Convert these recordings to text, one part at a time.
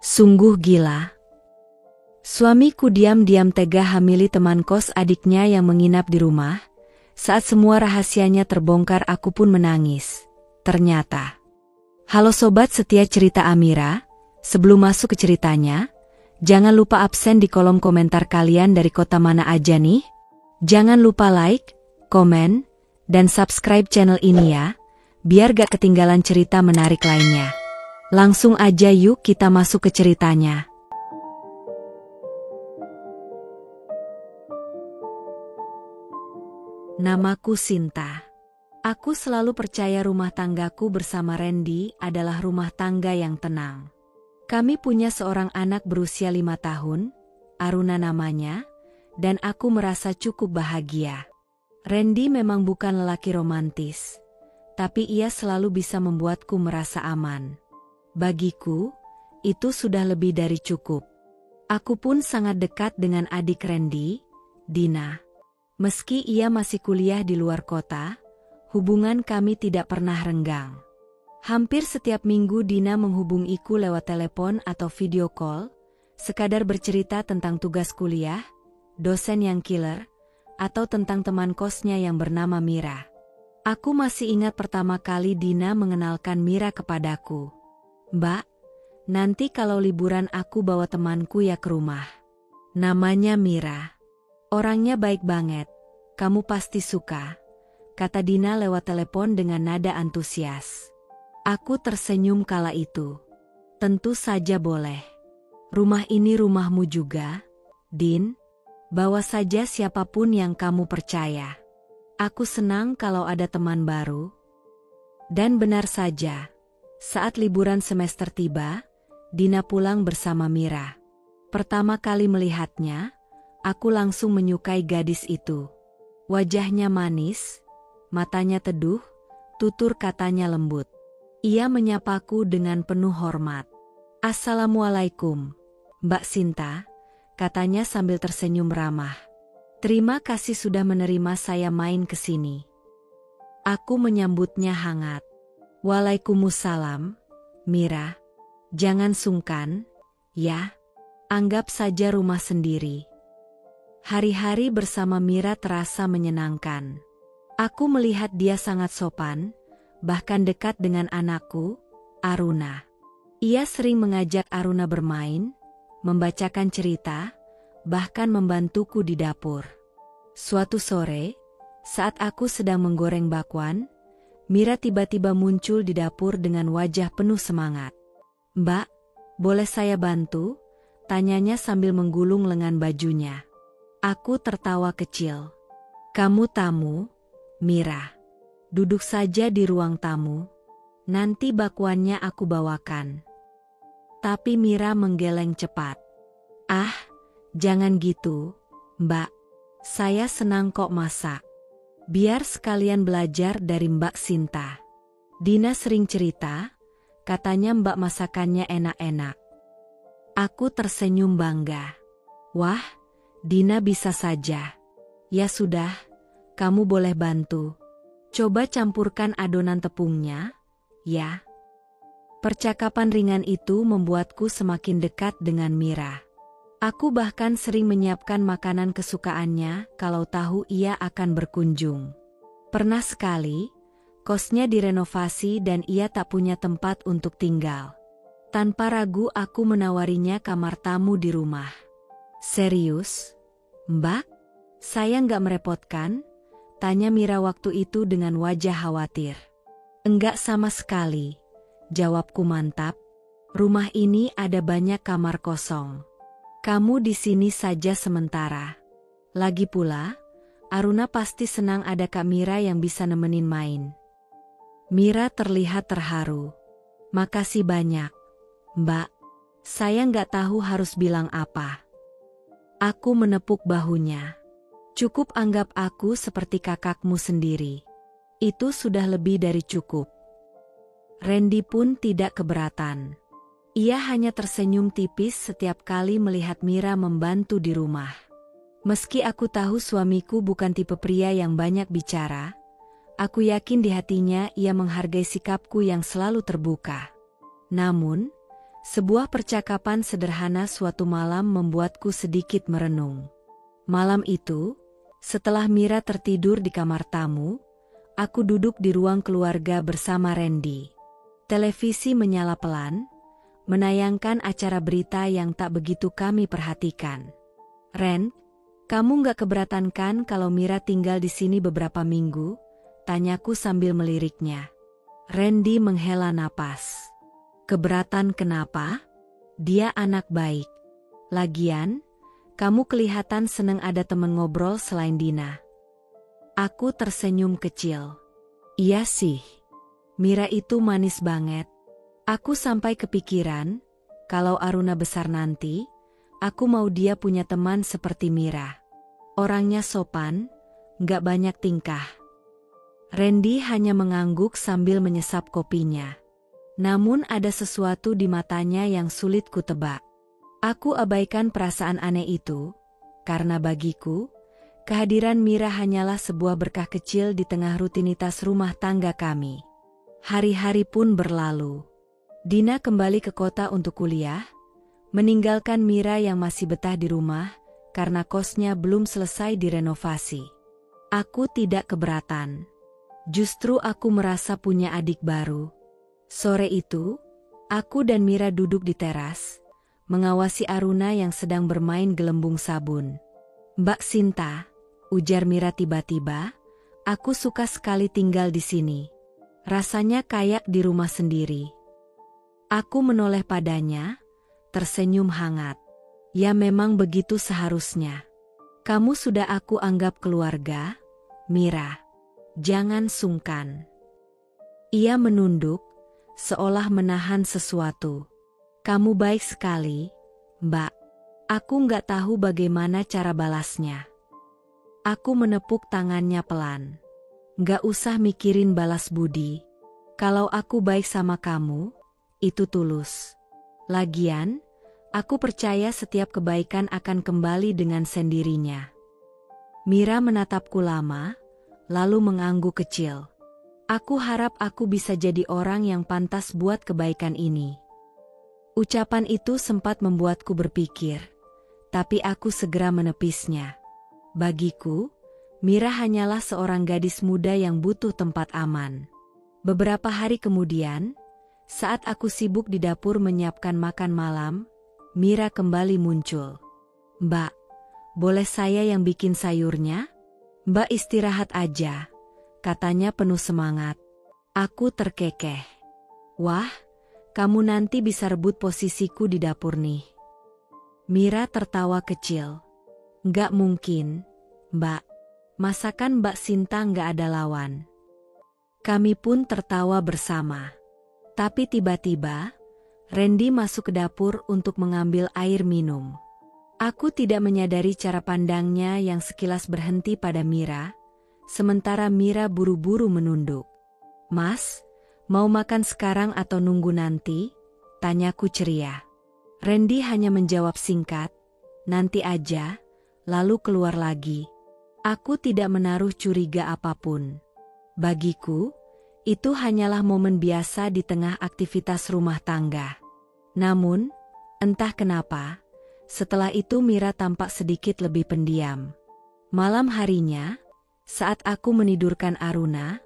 Sungguh gila. Suamiku diam-diam tega hamili teman kos adiknya yang menginap di rumah. Saat semua rahasianya terbongkar, aku pun menangis. Ternyata. Halo sobat setia cerita Amira, sebelum masuk ke ceritanya, jangan lupa absen di kolom komentar kalian dari kota mana aja nih. Jangan lupa like, komen, dan subscribe channel ini ya, biar gak ketinggalan cerita menarik lainnya. Langsung aja yuk kita masuk ke ceritanya. Namaku Sinta. Aku selalu percaya rumah tanggaku bersama Randy adalah rumah tangga yang tenang. Kami punya seorang anak berusia 5 tahun, Aruna namanya, dan aku merasa cukup bahagia. Randy memang bukan lelaki romantis, tapi ia selalu bisa membuatku merasa aman. Bagiku, itu sudah lebih dari cukup. Aku pun sangat dekat dengan adik Randy, Dina. Meski ia masih kuliah di luar kota, hubungan kami tidak pernah renggang. Hampir setiap minggu Dina menghubungiku lewat telepon atau video call, sekadar bercerita tentang tugas kuliah, dosen yang killer, atau tentang teman kosnya yang bernama Mira. Aku masih ingat pertama kali Dina mengenalkan Mira kepadaku. Mbak, nanti kalau liburan aku bawa temanku ya ke rumah. Namanya Mira. Orangnya baik banget, kamu pasti suka, kata Dina lewat telepon dengan nada antusias. Aku tersenyum kala itu. Tentu saja boleh. Rumah ini rumahmu juga, Din. Bawa saja siapapun yang kamu percaya. Aku senang kalau ada teman baru. Dan benar saja. Saat liburan semester tiba, Dina pulang bersama Mira. Pertama kali melihatnya, aku langsung menyukai gadis itu. Wajahnya manis, matanya teduh, tutur katanya lembut. Ia menyapaku dengan penuh hormat. Assalamualaikum, Mbak Sinta, katanya sambil tersenyum ramah. Terima kasih sudah menerima saya main ke sini. Aku menyambutnya hangat. Waalaikumsalam, Mira. Jangan sungkan, ya. Anggap saja rumah sendiri. Hari-hari bersama Mira terasa menyenangkan. Aku melihat dia sangat sopan, bahkan dekat dengan anakku, Aruna. Ia sering mengajak Aruna bermain, membacakan cerita, bahkan membantuku di dapur. Suatu sore, saat aku sedang menggoreng bakwan, Mira tiba-tiba muncul di dapur dengan wajah penuh semangat. Mbak, boleh saya bantu? Tanyanya sambil menggulung lengan bajunya. Aku tertawa kecil. Kamu tamu, Mira. Duduk saja di ruang tamu. Nanti bakwannya aku bawakan. Tapi Mira menggeleng cepat. Ah, jangan gitu, Mbak. Saya senang kok masak. Biar sekalian belajar dari Mbak Sinta. Dina sering cerita, katanya Mbak masakannya enak-enak. Aku tersenyum bangga. Wah, Dina bisa saja. Ya sudah, kamu boleh bantu. Coba campurkan adonan tepungnya, ya. Percakapan ringan itu membuatku semakin dekat dengan Mira. Aku bahkan sering menyiapkan makanan kesukaannya kalau tahu ia akan berkunjung. Pernah sekali, kosnya direnovasi dan ia tak punya tempat untuk tinggal. Tanpa ragu aku menawarinya kamar tamu di rumah. Serius? Mbak? Saya nggak merepotkan? Tanya Mira waktu itu dengan wajah khawatir. Enggak sama sekali, jawabku mantap. Rumah ini ada banyak kamar kosong. Kamu di sini saja sementara. Lagi pula, Aruna pasti senang ada Kak Mira yang bisa nemenin main. Mira terlihat terharu. Makasih banyak, Mbak. Saya nggak tahu harus bilang apa. Aku menepuk bahunya. Cukup anggap aku seperti kakakmu sendiri. Itu sudah lebih dari cukup. Randy pun tidak keberatan. Ia hanya tersenyum tipis setiap kali melihat Mira membantu di rumah. Meski aku tahu suamiku bukan tipe pria yang banyak bicara, aku yakin di hatinya ia menghargai sikapku yang selalu terbuka. Namun, Sebuah percakapan sederhana suatu malam membuatku sedikit merenung. Malam itu, setelah Mira tertidur di kamar tamu, aku duduk di ruang keluarga bersama Randy. Televisi menyala pelan, menayangkan acara berita yang tak begitu kami perhatikan. "Ren, kamu gak keberatan kan kalau Mira tinggal di sini beberapa minggu?" tanyaku sambil meliriknya. Randy menghela napas. "Keberatan kenapa? Dia anak baik. Lagian, kamu kelihatan seneng ada temen ngobrol selain Dina." Aku tersenyum kecil. "Iya sih. Mira itu manis banget." Aku sampai kepikiran, kalau Aruna besar nanti, aku mau dia punya teman seperti Mira. Orangnya sopan, gak banyak tingkah. Randy hanya mengangguk sambil menyesap kopinya. Namun ada sesuatu di matanya yang sulit kutebak. Aku abaikan perasaan aneh itu, karena bagiku, kehadiran Mira hanyalah sebuah berkah kecil di tengah rutinitas rumah tangga kami. Hari-hari pun berlalu. Dina kembali ke kota untuk kuliah, meninggalkan Mira yang masih betah di rumah karena kosnya belum selesai direnovasi. Aku tidak keberatan. Justru aku merasa punya adik baru. Sore itu, aku dan Mira duduk di teras, mengawasi Aruna yang sedang bermain gelembung sabun. "Mbak Sinta," ujar Mira tiba-tiba, "aku suka sekali tinggal di sini. Rasanya kayak di rumah sendiri." Aku menoleh padanya, tersenyum hangat. "Ya memang begitu seharusnya. Kamu sudah aku anggap keluarga, Mira. Jangan sungkan." Ia menunduk, seolah menahan sesuatu. "Kamu baik sekali, Mbak." Aku nggak tahu bagaimana cara balasnya. Aku menepuk tangannya pelan. "Nggak usah mikirin balas budi. Kalau aku baik sama kamu, itu tulus. Lagian, aku percaya setiap kebaikan akan kembali dengan sendirinya." Mira menatapku lama, lalu mengangguk kecil. "Aku harap aku bisa jadi orang yang pantas buat kebaikan ini." Ucapan itu sempat membuatku berpikir, tapi aku segera menepisnya. Bagiku, Mira hanyalah seorang gadis muda yang butuh tempat aman. Beberapa hari kemudian, saat aku sibuk di dapur menyiapkan makan malam, Mira kembali muncul. "Mbak, boleh saya yang bikin sayurnya?" "Mbak istirahat aja," katanya penuh semangat. Aku terkekeh. "Wah, kamu nanti bisa rebut posisiku di dapur nih." Mira tertawa kecil. "Nggak mungkin, Mbak. Masakan Mbak Sinta nggak ada lawan." Kami pun tertawa bersama. Tapi tiba-tiba, Randy masuk ke dapur untuk mengambil air minum. Aku tidak menyadari cara pandangnya yang sekilas berhenti pada Mira, sementara Mira buru-buru menunduk. "Mas, mau makan sekarang atau nunggu nanti?" tanyaku ceria. Randy hanya menjawab singkat, "Nanti aja," lalu keluar lagi. Aku tidak menaruh curiga apapun. Bagiku, itu hanyalah momen biasa di tengah aktivitas rumah tangga. Namun, entah kenapa, setelah itu Mira tampak sedikit lebih pendiam. Malam harinya, saat aku menidurkan Aruna,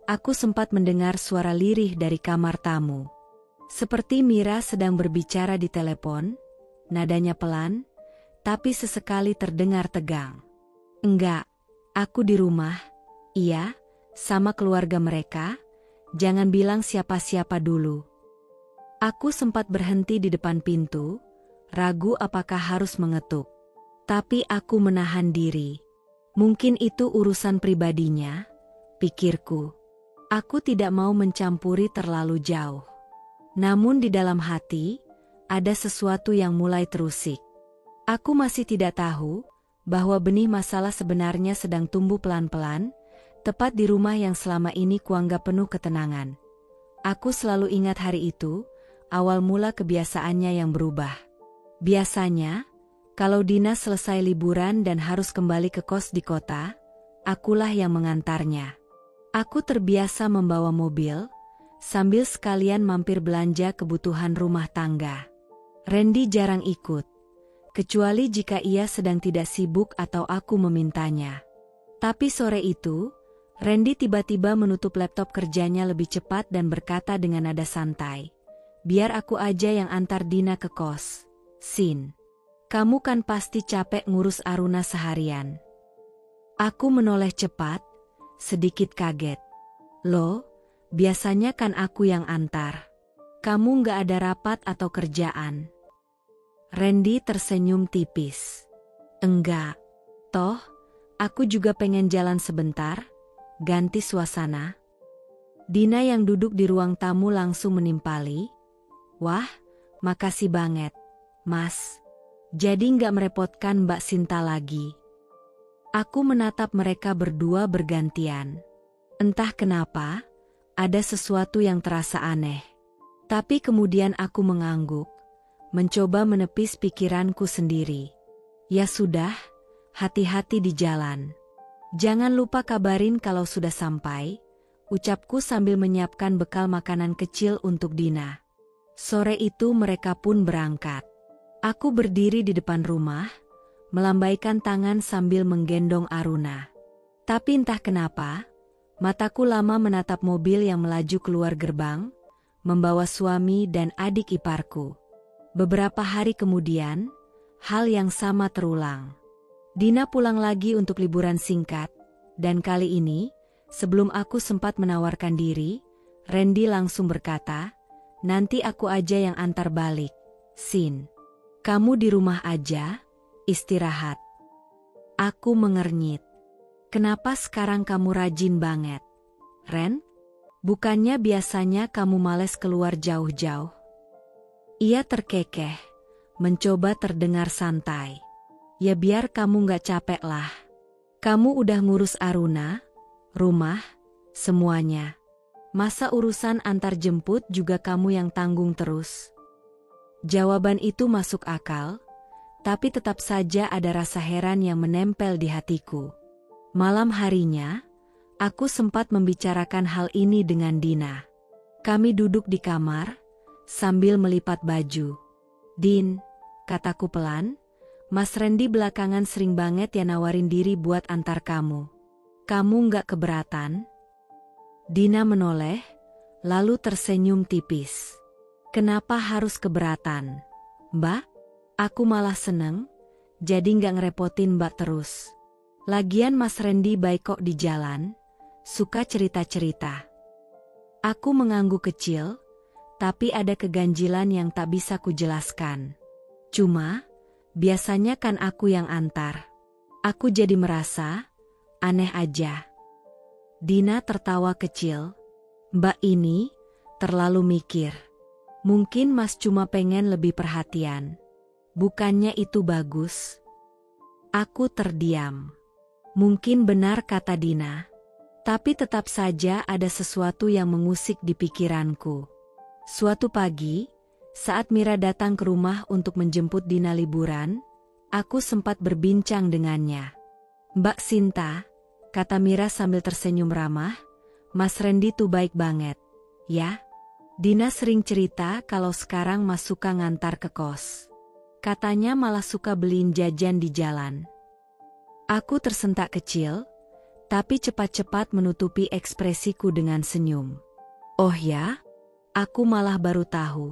aku sempat mendengar suara lirih dari kamar tamu. Seperti Mira sedang berbicara di telepon, nadanya pelan, tapi sesekali terdengar tegang. "Enggak, aku di rumah. Iya, sama keluarga mereka. Jangan bilang siapa-siapa dulu." Aku sempat berhenti di depan pintu, ragu apakah harus mengetuk. Tapi aku menahan diri. Mungkin itu urusan pribadinya, pikirku. Aku tidak mau mencampuri terlalu jauh. Namun di dalam hati, ada sesuatu yang mulai terusik. Aku masih tidak tahu bahwa benih masalah sebenarnya sedang tumbuh pelan-pelan, tepat di rumah yang selama ini kuanggap penuh ketenangan. Aku selalu ingat hari itu, awal mula kebiasaannya yang berubah. Biasanya, kalau Dina selesai liburan dan harus kembali ke kos di kota, akulah yang mengantarnya. Aku terbiasa membawa mobil, sambil sekalian mampir belanja kebutuhan rumah tangga. Randy jarang ikut, kecuali jika ia sedang tidak sibuk atau aku memintanya. Tapi sore itu, Randy tiba-tiba menutup laptop kerjanya lebih cepat dan berkata dengan nada santai, "Biar aku aja yang antar Dina ke kos. Sin, kamu kan pasti capek ngurus Aruna seharian." Aku menoleh cepat, sedikit kaget. "Loh, biasanya kan aku yang antar. Kamu nggak ada rapat atau kerjaan?" Randy tersenyum tipis. "Enggak. Toh, aku juga pengen jalan sebentar, ganti suasana." Dina yang duduk di ruang tamu langsung menimpali. "Wah, makasih banget, Mas. Jadi nggak merepotkan Mbak Sinta lagi." Aku menatap mereka berdua bergantian. Entah kenapa, ada sesuatu yang terasa aneh. Tapi kemudian aku mengangguk, mencoba menepis pikiranku sendiri. "Ya sudah, hati-hati di jalan. Jangan lupa kabarin kalau sudah sampai," ucapku sambil menyiapkan bekal makanan kecil untuk Dina. Sore itu mereka pun berangkat. Aku berdiri di depan rumah, melambaikan tangan sambil menggendong Aruna. Tapi entah kenapa, mataku lama menatap mobil yang melaju keluar gerbang, membawa suami dan adik iparku. Beberapa hari kemudian, hal yang sama terulang. Dina pulang lagi untuk liburan singkat, dan kali ini, sebelum aku sempat menawarkan diri, Randy langsung berkata, "Nanti aku aja yang antar balik. Sin, kamu di rumah aja, istirahat." Aku mengernyit. "Kenapa sekarang kamu rajin banget, Ren? Bukannya biasanya kamu males keluar jauh-jauh?" Ia terkekeh, mencoba terdengar santai. "Ya biar kamu nggak capek lah. Kamu udah ngurus Aruna, rumah, semuanya. Masa urusan antar jemput juga kamu yang tanggung terus?" Jawaban itu masuk akal, tapi tetap saja ada rasa heran yang menempel di hatiku. Malam harinya, aku sempat membicarakan hal ini dengan Dina. Kami duduk di kamar, sambil melipat baju. "Din," kataku pelan, "Mas Randy belakangan sering banget ya nawarin diri buat antar kamu. Kamu nggak keberatan?" Dina menoleh, lalu tersenyum tipis. "Kenapa harus keberatan, Mbak? Aku malah seneng, jadi nggak ngerepotin Mbak terus. Lagian Mas Randy baik kok di jalan, suka cerita-cerita." Aku mengangguk kecil, tapi ada keganjilan yang tak bisa kujelaskan. "Cuma, biasanya kan aku yang antar. Aku jadi merasa aneh aja." Dina tertawa kecil. "Mbak ini terlalu mikir. Mungkin Mas cuma pengen lebih perhatian. Bukannya itu bagus?" Aku terdiam. Mungkin benar kata Dina. Tapi tetap saja ada sesuatu yang mengusik di pikiranku. Suatu pagi, saat Mira datang ke rumah untuk menjemput Dina liburan, aku sempat berbincang dengannya. "Mbak Sinta," kata Mira sambil tersenyum ramah, "Mas Randy tuh baik banget, ya. Dina sering cerita kalau sekarang Mas suka ngantar ke kos. Katanya malah suka beliin jajan di jalan." Aku tersentak kecil, tapi cepat-cepat menutupi ekspresiku dengan senyum. "Oh ya? Aku malah baru tahu."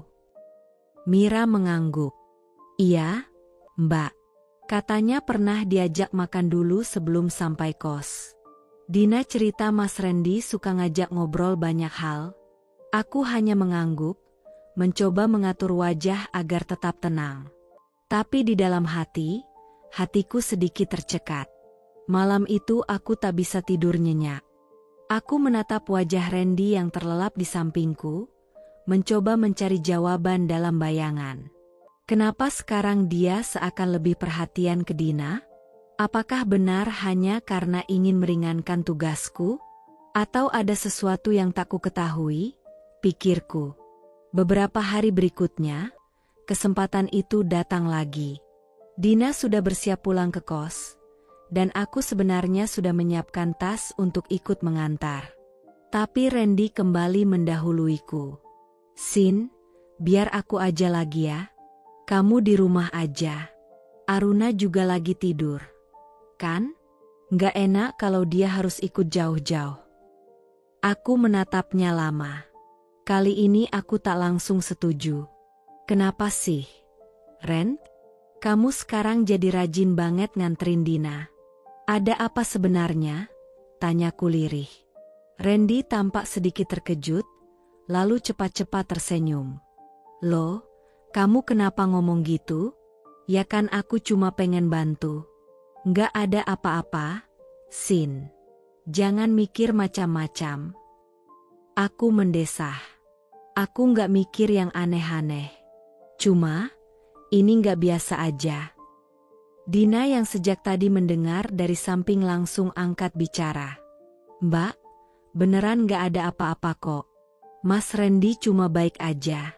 Mira mengangguk. "Iya, Mbak. Katanya pernah diajak makan dulu sebelum sampai kos. Dina cerita Mas Randy suka ngajak ngobrol banyak hal." Aku hanya mengangguk, mencoba mengatur wajah agar tetap tenang. Tapi di dalam hatiku sedikit tercekat. Malam itu aku tak bisa tidur nyenyak. Aku menatap wajah Randy yang terlelap di sampingku, mencoba mencari jawaban dalam bayangan. Kenapa sekarang dia seakan lebih perhatian ke Dina? Apakah benar hanya karena ingin meringankan tugasku? Atau ada sesuatu yang tak ku ketahui? Pikirku. Beberapa hari berikutnya, kesempatan itu datang lagi. Dina sudah bersiap pulang ke kos, dan aku sebenarnya sudah menyiapkan tas untuk ikut mengantar. Tapi Randy kembali mendahuluiku. Sin, biar aku aja lagi ya. Kamu di rumah aja. Aruna juga lagi tidur. Kan? Nggak enak kalau dia harus ikut jauh-jauh. Aku menatapnya lama. Kali ini aku tak langsung setuju. Kenapa sih? Ren, kamu sekarang jadi rajin banget nganterin Dina. Ada apa sebenarnya? Tanyaku lirih. Randy tampak sedikit terkejut, lalu cepat-cepat tersenyum. Loh, kamu kenapa ngomong gitu? Ya kan aku cuma pengen bantu. Nggak ada apa-apa, Sin. Jangan mikir macam-macam. Aku mendesah. Aku nggak mikir yang aneh-aneh. Cuma, ini nggak biasa aja. Dina yang sejak tadi mendengar dari samping langsung angkat bicara. Mbak, beneran nggak ada apa-apa kok. Mas Randy cuma baik aja.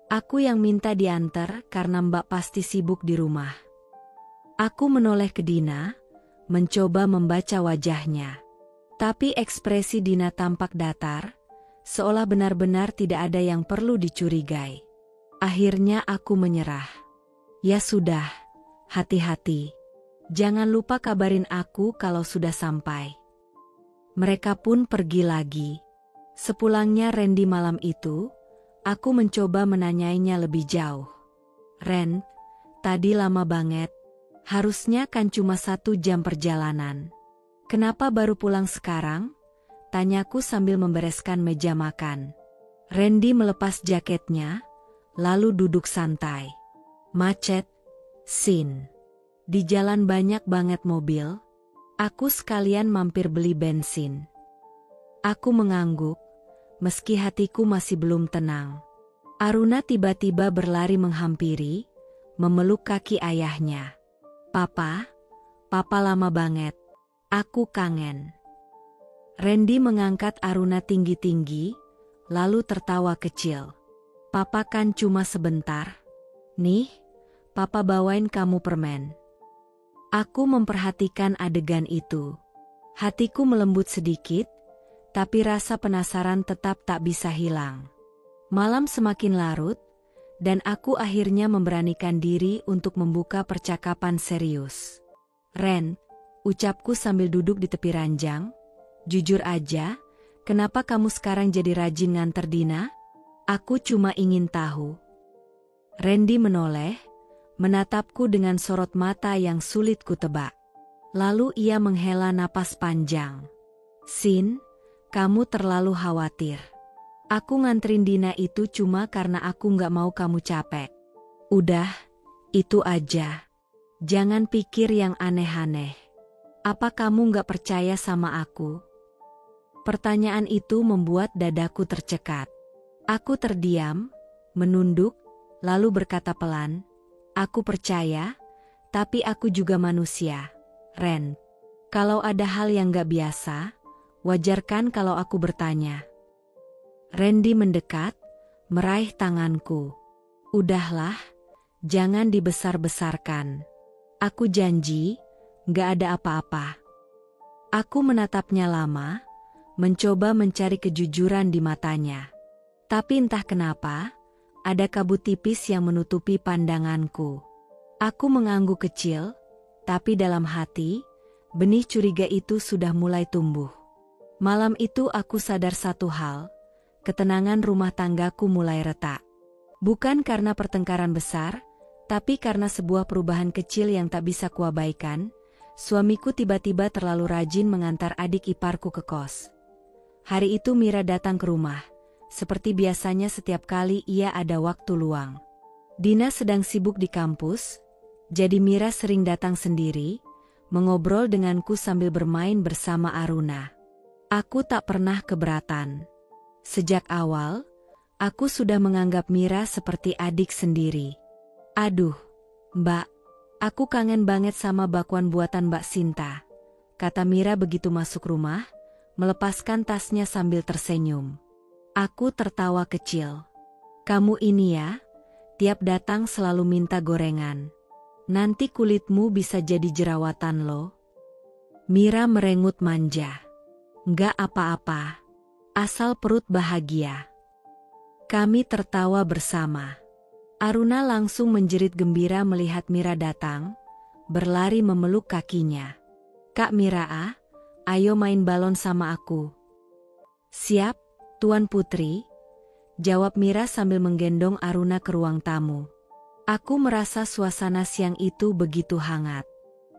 Aku yang minta diantar karena Mbak pasti sibuk di rumah. Aku menoleh ke Dina, mencoba membaca wajahnya. Tapi ekspresi Dina tampak datar, seolah benar-benar tidak ada yang perlu dicurigai. Akhirnya aku menyerah. Ya sudah, hati-hati. Jangan lupa kabarin aku kalau sudah sampai. Mereka pun pergi lagi. Sepulangnya Randy malam itu, aku mencoba menanyainya lebih jauh. Ren, tadi lama banget. Harusnya kan cuma 1 jam perjalanan. Kenapa baru pulang sekarang? Tanyaku sambil membereskan meja makan. Randy melepas jaketnya, lalu duduk santai. Macet, Sin. Di jalan banyak banget mobil. Aku sekalian mampir beli bensin. Aku mengangguk, meski hatiku masih belum tenang. Aruna tiba-tiba berlari menghampiri, memeluk kaki ayahnya. Papa lama banget. Aku kangen. Randy mengangkat Aruna tinggi-tinggi, lalu tertawa kecil. Papa kan cuma sebentar. Nih, Papa bawain kamu permen. Aku memperhatikan adegan itu. Hatiku melembut sedikit, tapi rasa penasaran tetap tak bisa hilang. Malam semakin larut, dan aku akhirnya memberanikan diri untuk membuka percakapan serius. Ren, ucapku sambil duduk di tepi ranjang, jujur aja, kenapa kamu sekarang jadi rajin nganter Dina? Aku cuma ingin tahu. Randy menoleh, menatapku dengan sorot mata yang sulit kutebak. Lalu ia menghela napas panjang. Sin, kamu terlalu khawatir. Aku nganterin Dina itu cuma karena aku nggak mau kamu capek. Udah, itu aja. Jangan pikir yang aneh-aneh. Apa kamu nggak percaya sama aku? Pertanyaan itu membuat dadaku tercekat. Aku terdiam, menunduk, lalu berkata pelan, aku percaya, tapi aku juga manusia, Ren. Kalau ada hal yang gak biasa, wajar kan kalau aku bertanya. Randy mendekat, meraih tanganku. Udahlah, jangan dibesar-besarkan. Aku janji, gak ada apa-apa. Aku menatapnya lama, mencoba mencari kejujuran di matanya. Tapi entah kenapa, ada kabut tipis yang menutupi pandanganku. Aku mengangguk kecil, tapi dalam hati, benih curiga itu sudah mulai tumbuh. Malam itu aku sadar satu hal, ketenangan rumah tanggaku mulai retak. Bukan karena pertengkaran besar, tapi karena sebuah perubahan kecil yang tak bisa kuabaikan. Suamiku tiba-tiba terlalu rajin mengantar adik iparku ke kos. Hari itu Mira datang ke rumah. Seperti biasanya setiap kali ia ada waktu luang. Dina sedang sibuk di kampus, jadi Mira sering datang sendiri, mengobrol denganku sambil bermain bersama Aruna. Aku tak pernah keberatan. Sejak awal, aku sudah menganggap Mira seperti adik sendiri. Aduh, Mbak, aku kangen banget sama bakwan buatan Mbak Sinta, kata Mira begitu masuk rumah, melepaskan tasnya sambil tersenyum. Aku tertawa kecil. Kamu ini ya, tiap datang selalu minta gorengan. Nanti kulitmu bisa jadi jerawatan loh. Mira merengut manja. Nggak apa-apa. asal perut bahagia. Kami tertawa bersama. Aruna langsung menjerit gembira melihat Mira datang, berlari memeluk kakinya. "Kak Mira, ayo main balon sama aku." "Siap, Tuan Putri," jawab Mira sambil menggendong Aruna ke ruang tamu. Aku merasa suasana siang itu begitu hangat.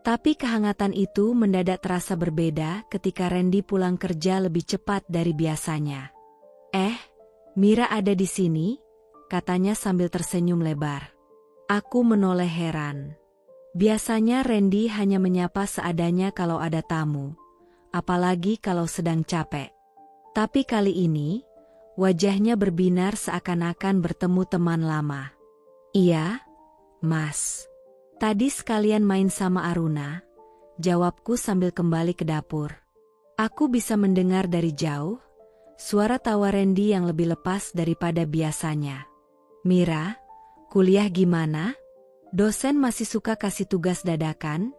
Tapi kehangatan itu mendadak terasa berbeda ketika Randy pulang kerja lebih cepat dari biasanya. Mira ada di sini?" katanya sambil tersenyum lebar. Aku menoleh heran. Biasanya Randy hanya menyapa seadanya kalau ada tamu, apalagi kalau sedang capek. Tapi kali ini, wajahnya berbinar seakan-akan bertemu teman lama. "Iya, Mas. Tadi sekalian main sama Aruna," jawabku sambil kembali ke dapur. Aku bisa mendengar dari jauh suara tawa Randy yang lebih lepas daripada biasanya. "Mira, kuliah gimana? Dosen masih suka kasih tugas dadakan?"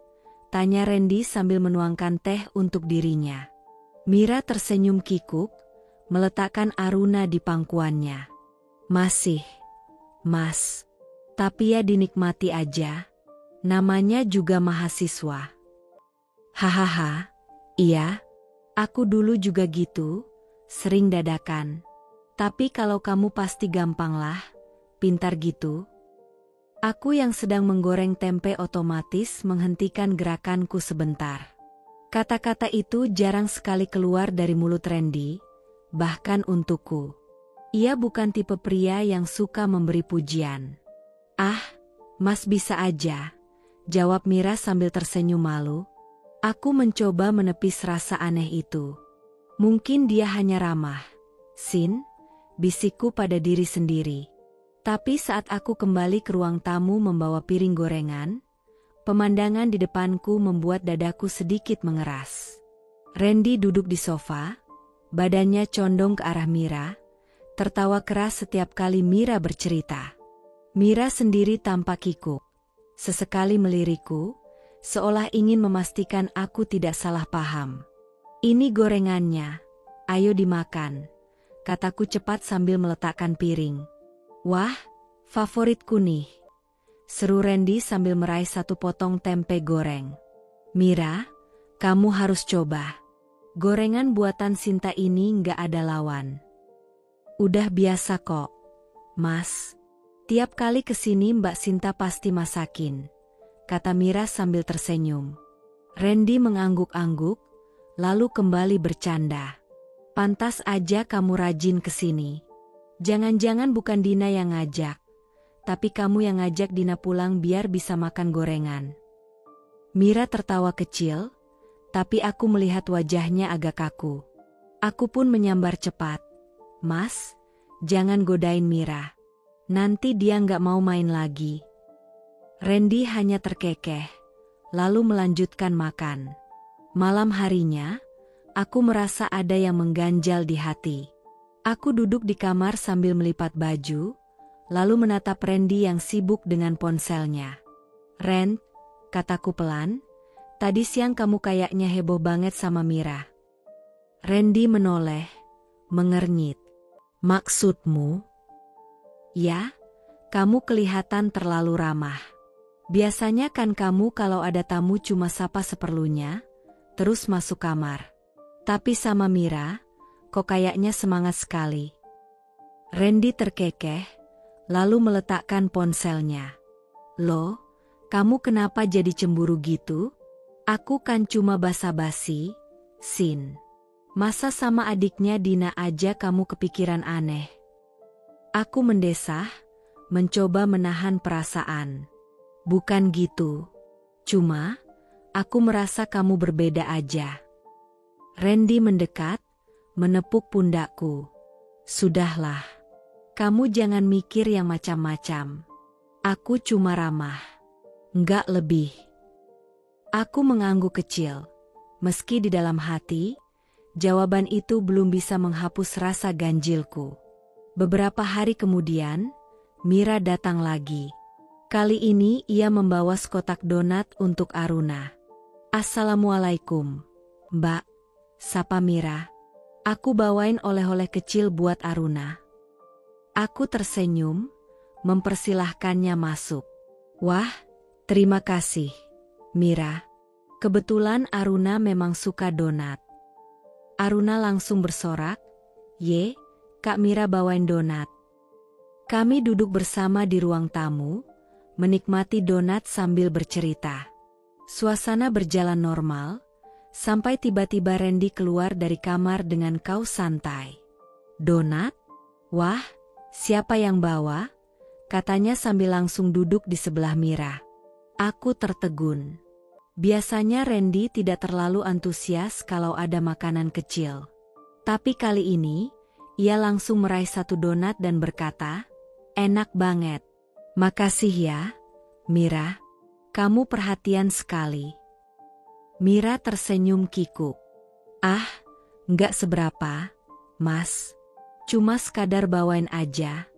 tanya Randy sambil menuangkan teh untuk dirinya. Mira tersenyum kikuk, meletakkan Aruna di pangkuannya. "Masih, Mas. Tapi ya dinikmati aja. Namanya juga mahasiswa." "Hahaha, iya. Aku dulu juga gitu. Sering dadakan. Tapi kalau kamu pasti gampang lah, pintar gitu." Aku yang sedang menggoreng tempe otomatis menghentikan gerakanku sebentar. Kata-kata itu jarang sekali keluar dari mulut Randy, bahkan untukku. Ia bukan tipe pria yang suka memberi pujian. "Ah, Mas bisa aja," jawab Mira sambil tersenyum malu. Aku mencoba menepis rasa aneh itu. Mungkin dia hanya ramah. "Sin," bisikku pada diri sendiri. Tapi saat aku kembali ke ruang tamu membawa piring gorengan, pemandangan di depanku membuat dadaku sedikit mengeras. Randy duduk di sofa, badannya condong ke arah Mira, tertawa keras setiap kali Mira bercerita. Mira sendiri tampak kikuk. Sesekali melirikku, seolah ingin memastikan aku tidak salah paham. "Ini gorengannya, ayo dimakan," kataku cepat sambil meletakkan piring. "Wah, favoritku nih," seru Randy sambil meraih satu potong tempe goreng. "Mira, kamu harus coba. Gorengan buatan Sinta ini nggak ada lawan." "Udah biasa kok, Mas. Tiap kali kesini Mbak Sinta pasti masakin," kata Mira sambil tersenyum. Randy mengangguk-angguk, lalu kembali bercanda. "Pantas aja kamu rajin kesini. Jangan-jangan bukan Dina yang ngajak, tapi kamu yang ngajak Dina pulang biar bisa makan gorengan." Mira tertawa kecil, tapi aku melihat wajahnya agak kaku. Aku pun menyambar cepat. "Mas, jangan godain Mira. Nanti dia nggak mau main lagi." Randy hanya terkekeh, lalu melanjutkan makan. Malam harinya, aku merasa ada yang mengganjal di hati. Aku duduk di kamar sambil melipat baju, lalu menatap Randy yang sibuk dengan ponselnya. "Ren," kataku pelan, "tadi siang kamu kayaknya heboh banget sama Mira." Randy menoleh, mengernyit. "Maksudmu?" "Ya, kamu kelihatan terlalu ramah. Biasanya kan kamu kalau ada tamu cuma sapa seperlunya, terus masuk kamar. Tapi sama Mira, kok kayaknya semangat sekali." Randy terkekeh, lalu meletakkan ponselnya. "Loh, kamu kenapa jadi cemburu gitu? Aku kan cuma basa-basi, Sin. Masa sama adiknya Dina aja kamu kepikiran aneh?" Aku mendesah, mencoba menahan perasaan. "Bukan gitu. Cuma, aku merasa kamu berbeda aja." Randy mendekat, menepuk pundakku. "Sudahlah. Kamu jangan mikir yang macam-macam. Aku cuma ramah. Nggak lebih." Aku mengangguk kecil. Meski di dalam hati, jawaban itu belum bisa menghapus rasa ganjilku. Beberapa hari kemudian, Mira datang lagi. Kali ini ia membawa sekotak donat untuk Aruna. "Assalamualaikum, Mbak," sapa Mira. Aku bawain oleh-oleh kecil buat Aruna. Aku tersenyum, mempersilahkannya masuk. Wah, terima kasih, Mira. Kebetulan Aruna memang suka donat. Aruna langsung bersorak, "Ye, Kak Mira bawain donat." Kami duduk bersama di ruang tamu, menikmati donat sambil bercerita. Suasana berjalan normal, sampai tiba-tiba Randy keluar dari kamar dengan kaus santai. "Donat? Wah, siapa yang bawa?" katanya sambil langsung duduk di sebelah Mira. Aku tertegun. Biasanya Randy tidak terlalu antusias kalau ada makanan kecil. Tapi kali ini, ia langsung meraih satu donat dan berkata, "Enak banget. Makasih ya, Mira. Kamu perhatian sekali." Mira tersenyum kikuk. "Ah, nggak seberapa, Mas. Cuma sekadar bawain aja."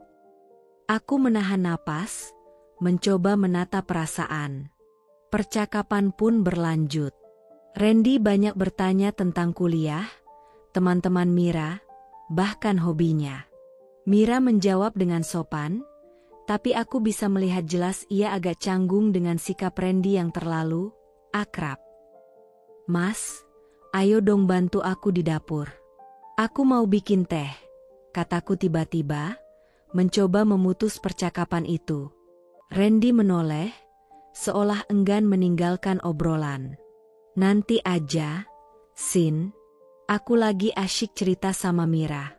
Aku menahan napas, mencoba menata perasaan. Percakapan pun berlanjut. Randy banyak bertanya tentang kuliah, teman-teman Mira, bahkan hobinya. Mira menjawab dengan sopan, tapi aku bisa melihat jelas ia agak canggung dengan sikap Randy yang terlalu akrab. "Mas, ayo dong bantu aku di dapur. Aku mau bikin teh," kataku tiba-tiba, mencoba memutus percakapan itu. Randy menoleh, seolah enggan meninggalkan obrolan. "Nanti aja, Sin. Aku lagi asyik cerita sama Mira."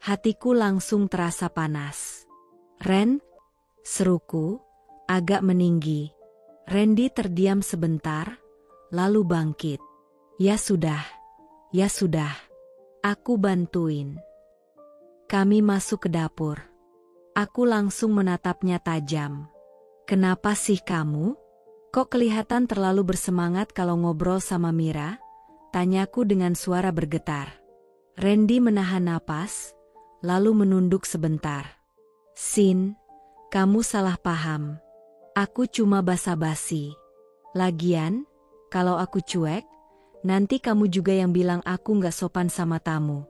Hatiku langsung terasa panas. "Ren," seruku, agak meninggi. Randy terdiam sebentar, lalu bangkit. Ya sudah. Aku bantuin." Kami masuk ke dapur. Aku langsung menatapnya tajam. "Kenapa sih kamu? Kok kelihatan terlalu bersemangat kalau ngobrol sama Mira?" tanyaku dengan suara bergetar. Randy menahan napas, lalu menunduk sebentar. "Sin, kamu salah paham. Aku cuma basa-basi. Lagian, kalau aku cuek, nanti kamu juga yang bilang aku nggak sopan sama tamu."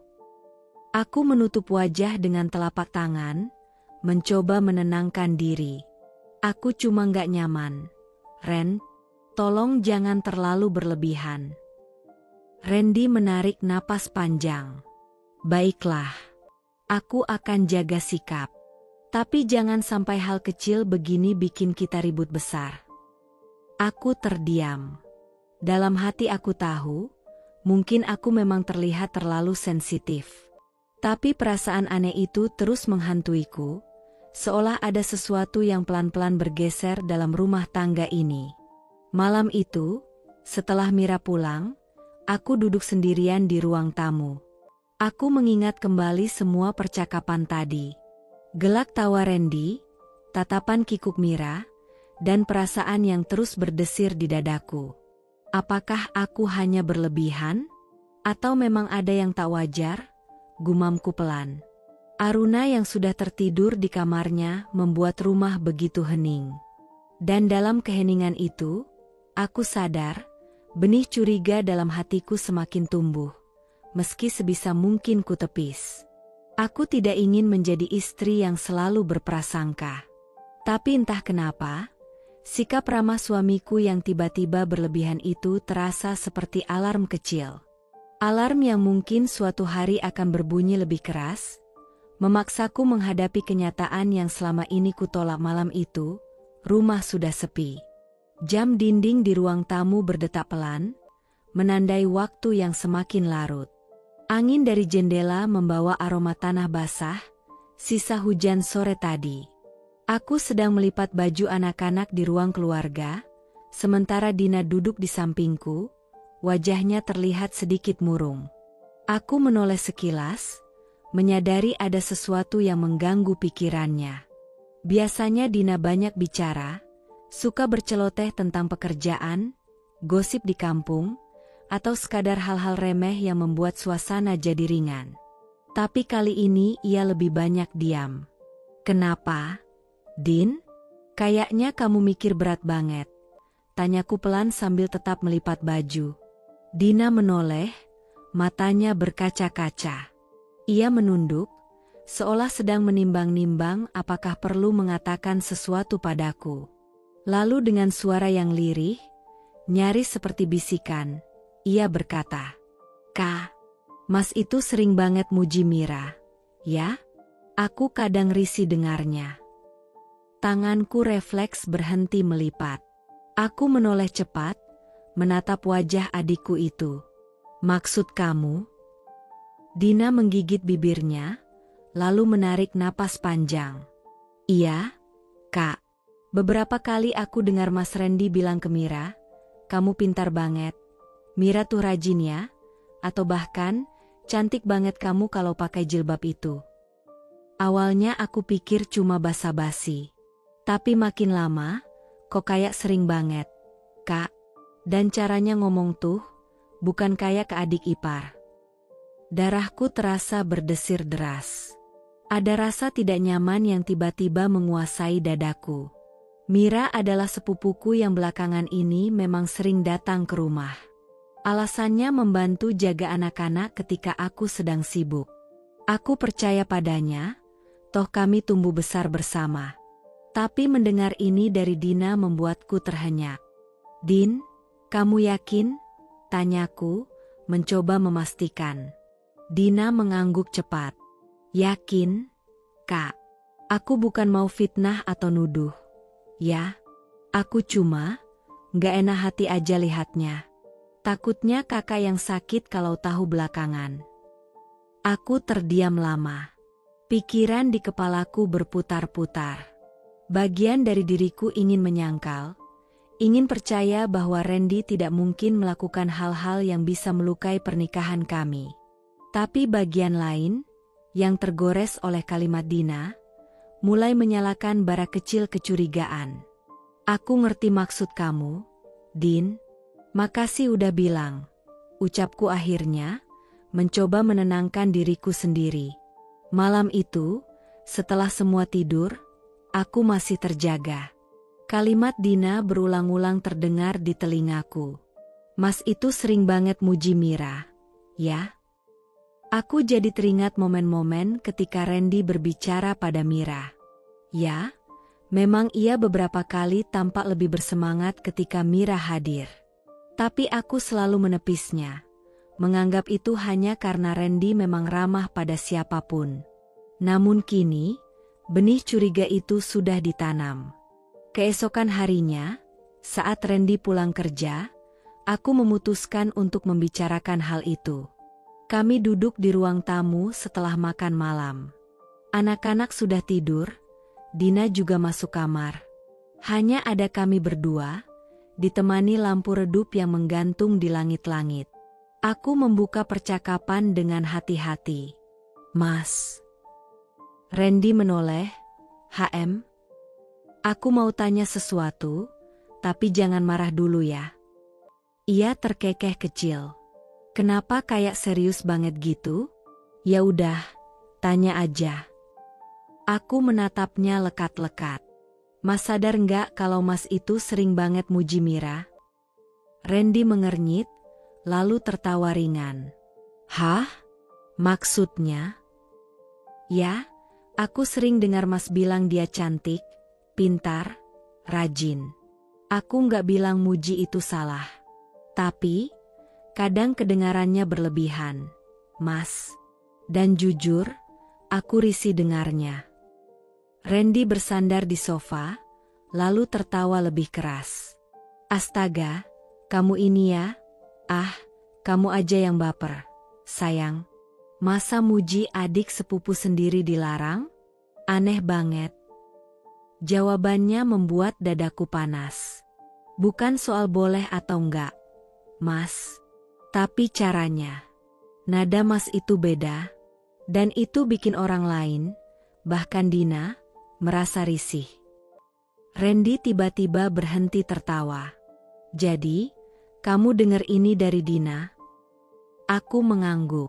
Aku menutup wajah dengan telapak tangan, mencoba menenangkan diri. "Aku cuma nggak nyaman. Ren, tolong jangan terlalu berlebihan." Randy menarik napas panjang. "Baiklah, aku akan jaga sikap. Tapi jangan sampai hal kecil begini bikin kita ribut besar." Aku terdiam. Dalam hati aku tahu, mungkin aku memang terlihat terlalu sensitif. Tapi perasaan aneh itu terus menghantuiku, seolah ada sesuatu yang pelan-pelan bergeser dalam rumah tangga ini. Malam itu, setelah Mira pulang, aku duduk sendirian di ruang tamu. Aku mengingat kembali semua percakapan tadi. Gelak tawa Randy, tatapan kikuk Mira, dan perasaan yang terus berdesir di dadaku. Apakah aku hanya berlebihan? Atau memang ada yang tak wajar? Gumamku pelan. Aruna yang sudah tertidur di kamarnya membuat rumah begitu hening. Dan dalam keheningan itu, aku sadar, benih curiga dalam hatiku semakin tumbuh, meski sebisa mungkin ku tepis. Aku tidak ingin menjadi istri yang selalu berprasangka. Tapi entah kenapa, sikap ramah suamiku yang tiba-tiba berlebihan itu terasa seperti alarm kecil. Alarm yang mungkin suatu hari akan berbunyi lebih keras, memaksaku menghadapi kenyataan yang selama ini kutolak. Malam itu, rumah sudah sepi. Jam dinding di ruang tamu berdetak pelan, menandai waktu yang semakin larut. Angin dari jendela membawa aroma tanah basah, sisa hujan sore tadi. Aku sedang melipat baju anak-anak di ruang keluarga, sementara Dina duduk di sampingku. Wajahnya terlihat sedikit murung. Aku menoleh sekilas, menyadari ada sesuatu yang mengganggu pikirannya. Biasanya Dina banyak bicara, suka berceloteh tentang pekerjaan, gosip di kampung, atau sekadar hal-hal remeh yang membuat suasana jadi ringan. Tapi kali ini ia lebih banyak diam. "Kenapa, Din? Kayaknya kamu mikir berat banget," tanyaku pelan sambil tetap melipat baju. Dina menoleh, matanya berkaca-kaca. Ia menunduk, seolah sedang menimbang-nimbang apakah perlu mengatakan sesuatu padaku. Lalu dengan suara yang lirih, nyaris seperti bisikan, ia berkata, "Kak, Mas itu sering banget muji Mira, ya? Aku kadang risih dengarnya." Tanganku refleks berhenti melipat. Aku menoleh cepat, menatap wajah adikku itu. "Maksud kamu?" Dina menggigit bibirnya, lalu menarik napas panjang. "Iya, Kak. Beberapa kali aku dengar Mas Randy bilang ke Mira, kamu pintar banget. Mira tuh rajin ya, atau bahkan cantik banget kamu kalau pakai jilbab itu." Awalnya aku pikir cuma basa-basi. Tapi makin lama, kok kayak sering banget, Kak. Dan caranya ngomong tuh, bukan kayak ke adik ipar. Darahku terasa berdesir deras. Ada rasa tidak nyaman yang tiba-tiba menguasai dadaku. Mira adalah sepupuku yang belakangan ini memang sering datang ke rumah. Alasannya membantu jaga anak-anak ketika aku sedang sibuk. Aku percaya padanya, toh kami tumbuh besar bersama. Tapi mendengar ini dari Dina membuatku terhenyak. "Din, kamu yakin?" tanyaku, mencoba memastikan. Dina mengangguk cepat. "Yakin, Kak. Aku bukan mau fitnah atau nuduh. Ya, aku cuma gak enak hati aja lihatnya. Takutnya kakak yang sakit kalau tahu belakangan." Aku terdiam lama. Pikiran di kepalaku berputar-putar. Bagian dari diriku ingin menyangkal, ingin percaya bahwa Randy tidak mungkin melakukan hal-hal yang bisa melukai pernikahan kami. Tapi bagian lain, yang tergores oleh kalimat Dina, mulai menyalakan bara kecil kecurigaan. "Aku ngerti maksud kamu, Din. Makasih udah bilang," ucapku akhirnya, mencoba menenangkan diriku sendiri. Malam itu, setelah semua tidur, aku masih terjaga. Kalimat Dina berulang-ulang terdengar di telingaku. "Mas itu sering banget muji Mira, ya?" Aku jadi teringat momen-momen ketika Randy berbicara pada Mira. Ya, memang ia beberapa kali tampak lebih bersemangat ketika Mira hadir. Tapi aku selalu menepisnya, menganggap itu hanya karena Randy memang ramah pada siapapun. Namun kini, benih curiga itu sudah ditanam. Keesokan harinya, saat Randy pulang kerja, aku memutuskan untuk membicarakan hal itu. Kami duduk di ruang tamu setelah makan malam. Anak-anak sudah tidur, Dina juga masuk kamar. Hanya ada kami berdua, ditemani lampu redup yang menggantung di langit-langit. Aku membuka percakapan dengan hati-hati. "Mas." Randy menoleh, "HM? Aku mau tanya sesuatu, tapi jangan marah dulu ya." Ia terkekeh kecil. "Kenapa kayak serius banget gitu?" "Ya udah, tanya aja." Aku menatapnya lekat-lekat. "Mas sadar nggak kalau Mas itu sering banget muji Mira?" Randy mengernyit, lalu tertawa ringan. "Hah? Maksudnya?" "Ya, aku sering dengar Mas bilang dia cantik, pintar, rajin. Aku nggak bilang muji itu salah. Tapi, kadang kedengarannya berlebihan, Mas. Dan jujur, aku risih dengarnya." Randy bersandar di sofa, lalu tertawa lebih keras. "Astaga, kamu ini ya? Ah, kamu aja yang baper, sayang. Masa muji adik sepupu sendiri dilarang? Aneh banget." Jawabannya membuat dadaku panas. "Bukan soal boleh atau enggak, Mas. Tapi caranya. Nada Mas itu beda. Dan itu bikin orang lain, bahkan Dina, merasa risih." Randy tiba-tiba berhenti tertawa. "Jadi, kamu dengar ini dari Dina?" Aku mengangguk.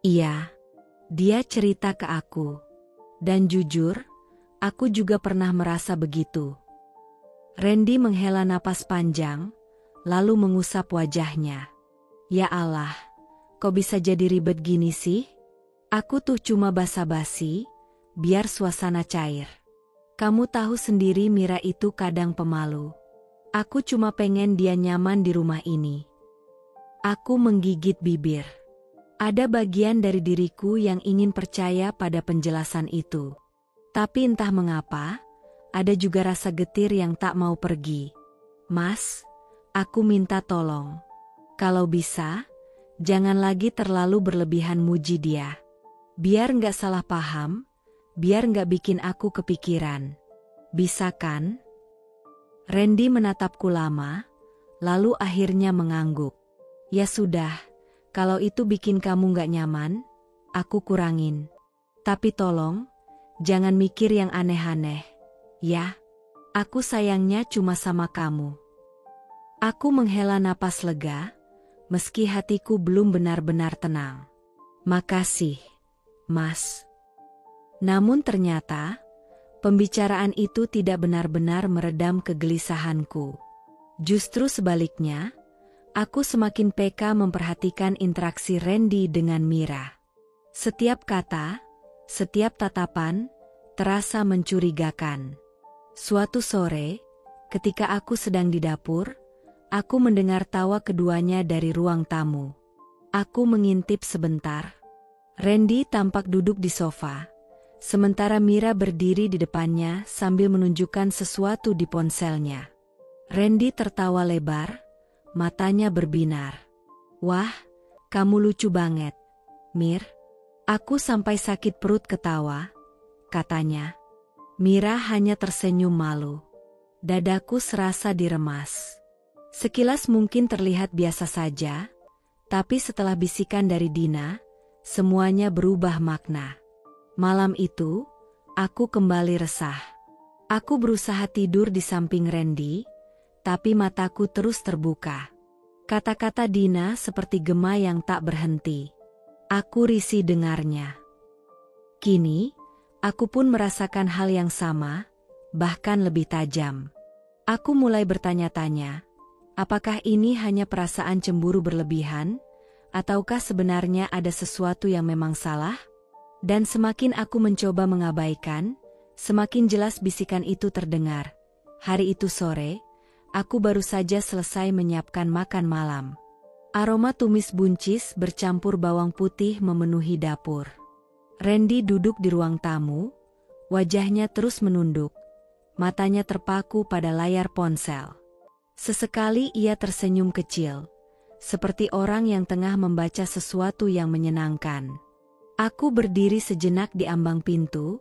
"Iya, dia cerita ke aku. Dan jujur, aku juga pernah merasa begitu." Randy menghela napas panjang, lalu mengusap wajahnya. "Ya Allah, kok bisa jadi ribet gini sih? Aku tuh cuma basa-basi, biar suasana cair. Kamu tahu sendiri Mira itu kadang pemalu. Aku cuma pengen dia nyaman di rumah ini. Aku menggigit bibir. Ada bagian dari diriku yang ingin percaya pada penjelasan itu. Tapi entah mengapa, ada juga rasa getir yang tak mau pergi. Mas, aku minta tolong. Kalau bisa, jangan lagi terlalu berlebihan muji dia. Biar nggak salah paham, biar nggak bikin aku kepikiran. Bisa kan? Randy menatapku lama, lalu akhirnya mengangguk. Ya sudah, kalau itu bikin kamu nggak nyaman, aku kurangin. Tapi tolong, jangan mikir yang aneh-aneh. Ya, aku sayangnya cuma sama kamu. Aku menghela napas lega, meski hatiku belum benar-benar tenang. Makasih, Mas. Namun ternyata, pembicaraan itu tidak benar-benar meredam kegelisahanku. Justru sebaliknya, aku semakin peka memperhatikan interaksi Randy dengan Mira. Setiap kata, setiap tatapan, terasa mencurigakan. Suatu sore, ketika aku sedang di dapur, aku mendengar tawa keduanya dari ruang tamu. Aku mengintip sebentar. Randy tampak duduk di sofa, sementara Mira berdiri di depannya sambil menunjukkan sesuatu di ponselnya. Randy tertawa lebar, matanya berbinar. Wah, kamu lucu banget, Mir. Aku sampai sakit perut ketawa, katanya. Mira hanya tersenyum malu. Dadaku serasa diremas. Sekilas mungkin terlihat biasa saja, tapi setelah bisikan dari Dina, semuanya berubah makna. Malam itu, aku kembali resah. Aku berusaha tidur di samping Randy, tapi mataku terus terbuka. Kata-kata Dina seperti gema yang tak berhenti. Aku risih dengarnya. Kini, aku pun merasakan hal yang sama, bahkan lebih tajam. Aku mulai bertanya-tanya, apakah ini hanya perasaan cemburu berlebihan, ataukah sebenarnya ada sesuatu yang memang salah? Dan semakin aku mencoba mengabaikan, semakin jelas bisikan itu terdengar. Hari itu sore, aku baru saja selesai menyiapkan makan malam. Aroma tumis buncis bercampur bawang putih memenuhi dapur. Randy duduk di ruang tamu, wajahnya terus menunduk, matanya terpaku pada layar ponsel. Sesekali ia tersenyum kecil, seperti orang yang tengah membaca sesuatu yang menyenangkan. Aku berdiri sejenak di ambang pintu,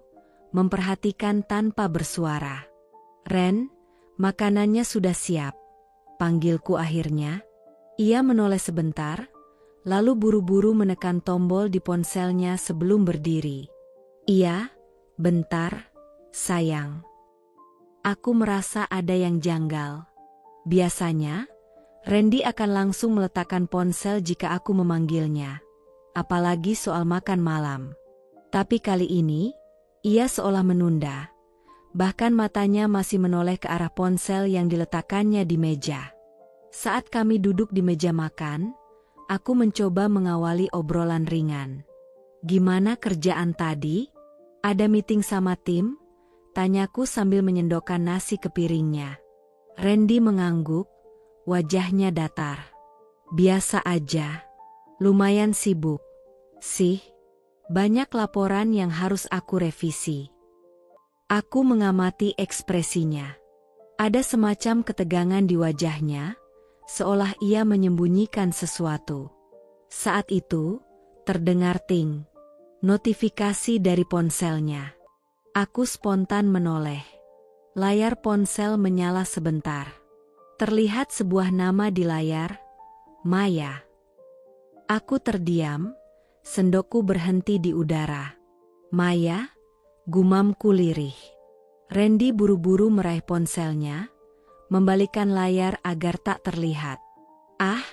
memperhatikan tanpa bersuara. Ren, makanannya sudah siap, panggilku akhirnya. Ia menoleh sebentar, lalu buru-buru menekan tombol di ponselnya sebelum berdiri. Iya, bentar, sayang. Aku merasa ada yang janggal. Biasanya, Randy akan langsung meletakkan ponsel jika aku memanggilnya, apalagi soal makan malam. Tapi kali ini, ia seolah menunda. Bahkan matanya masih menoleh ke arah ponsel yang diletakkannya di meja. Saat kami duduk di meja makan, aku mencoba mengawali obrolan ringan. Gimana kerjaan tadi? Ada meeting sama tim? Tanyaku sambil menyendokkan nasi ke piringnya. Randy mengangguk, wajahnya datar. Biasa aja. Lumayan sibuk. Sih, banyak laporan yang harus aku revisi. Aku mengamati ekspresinya. Ada semacam ketegangan di wajahnya, seolah ia menyembunyikan sesuatu. Saat itu, terdengar ting. Notifikasi dari ponselnya. Aku spontan menoleh. Layar ponsel menyala sebentar. Terlihat sebuah nama di layar, Maya. Aku terdiam, sendokku berhenti di udara. Maya, gumamku lirih. Randy buru-buru meraih ponselnya, membalikkan layar agar tak terlihat. Ah,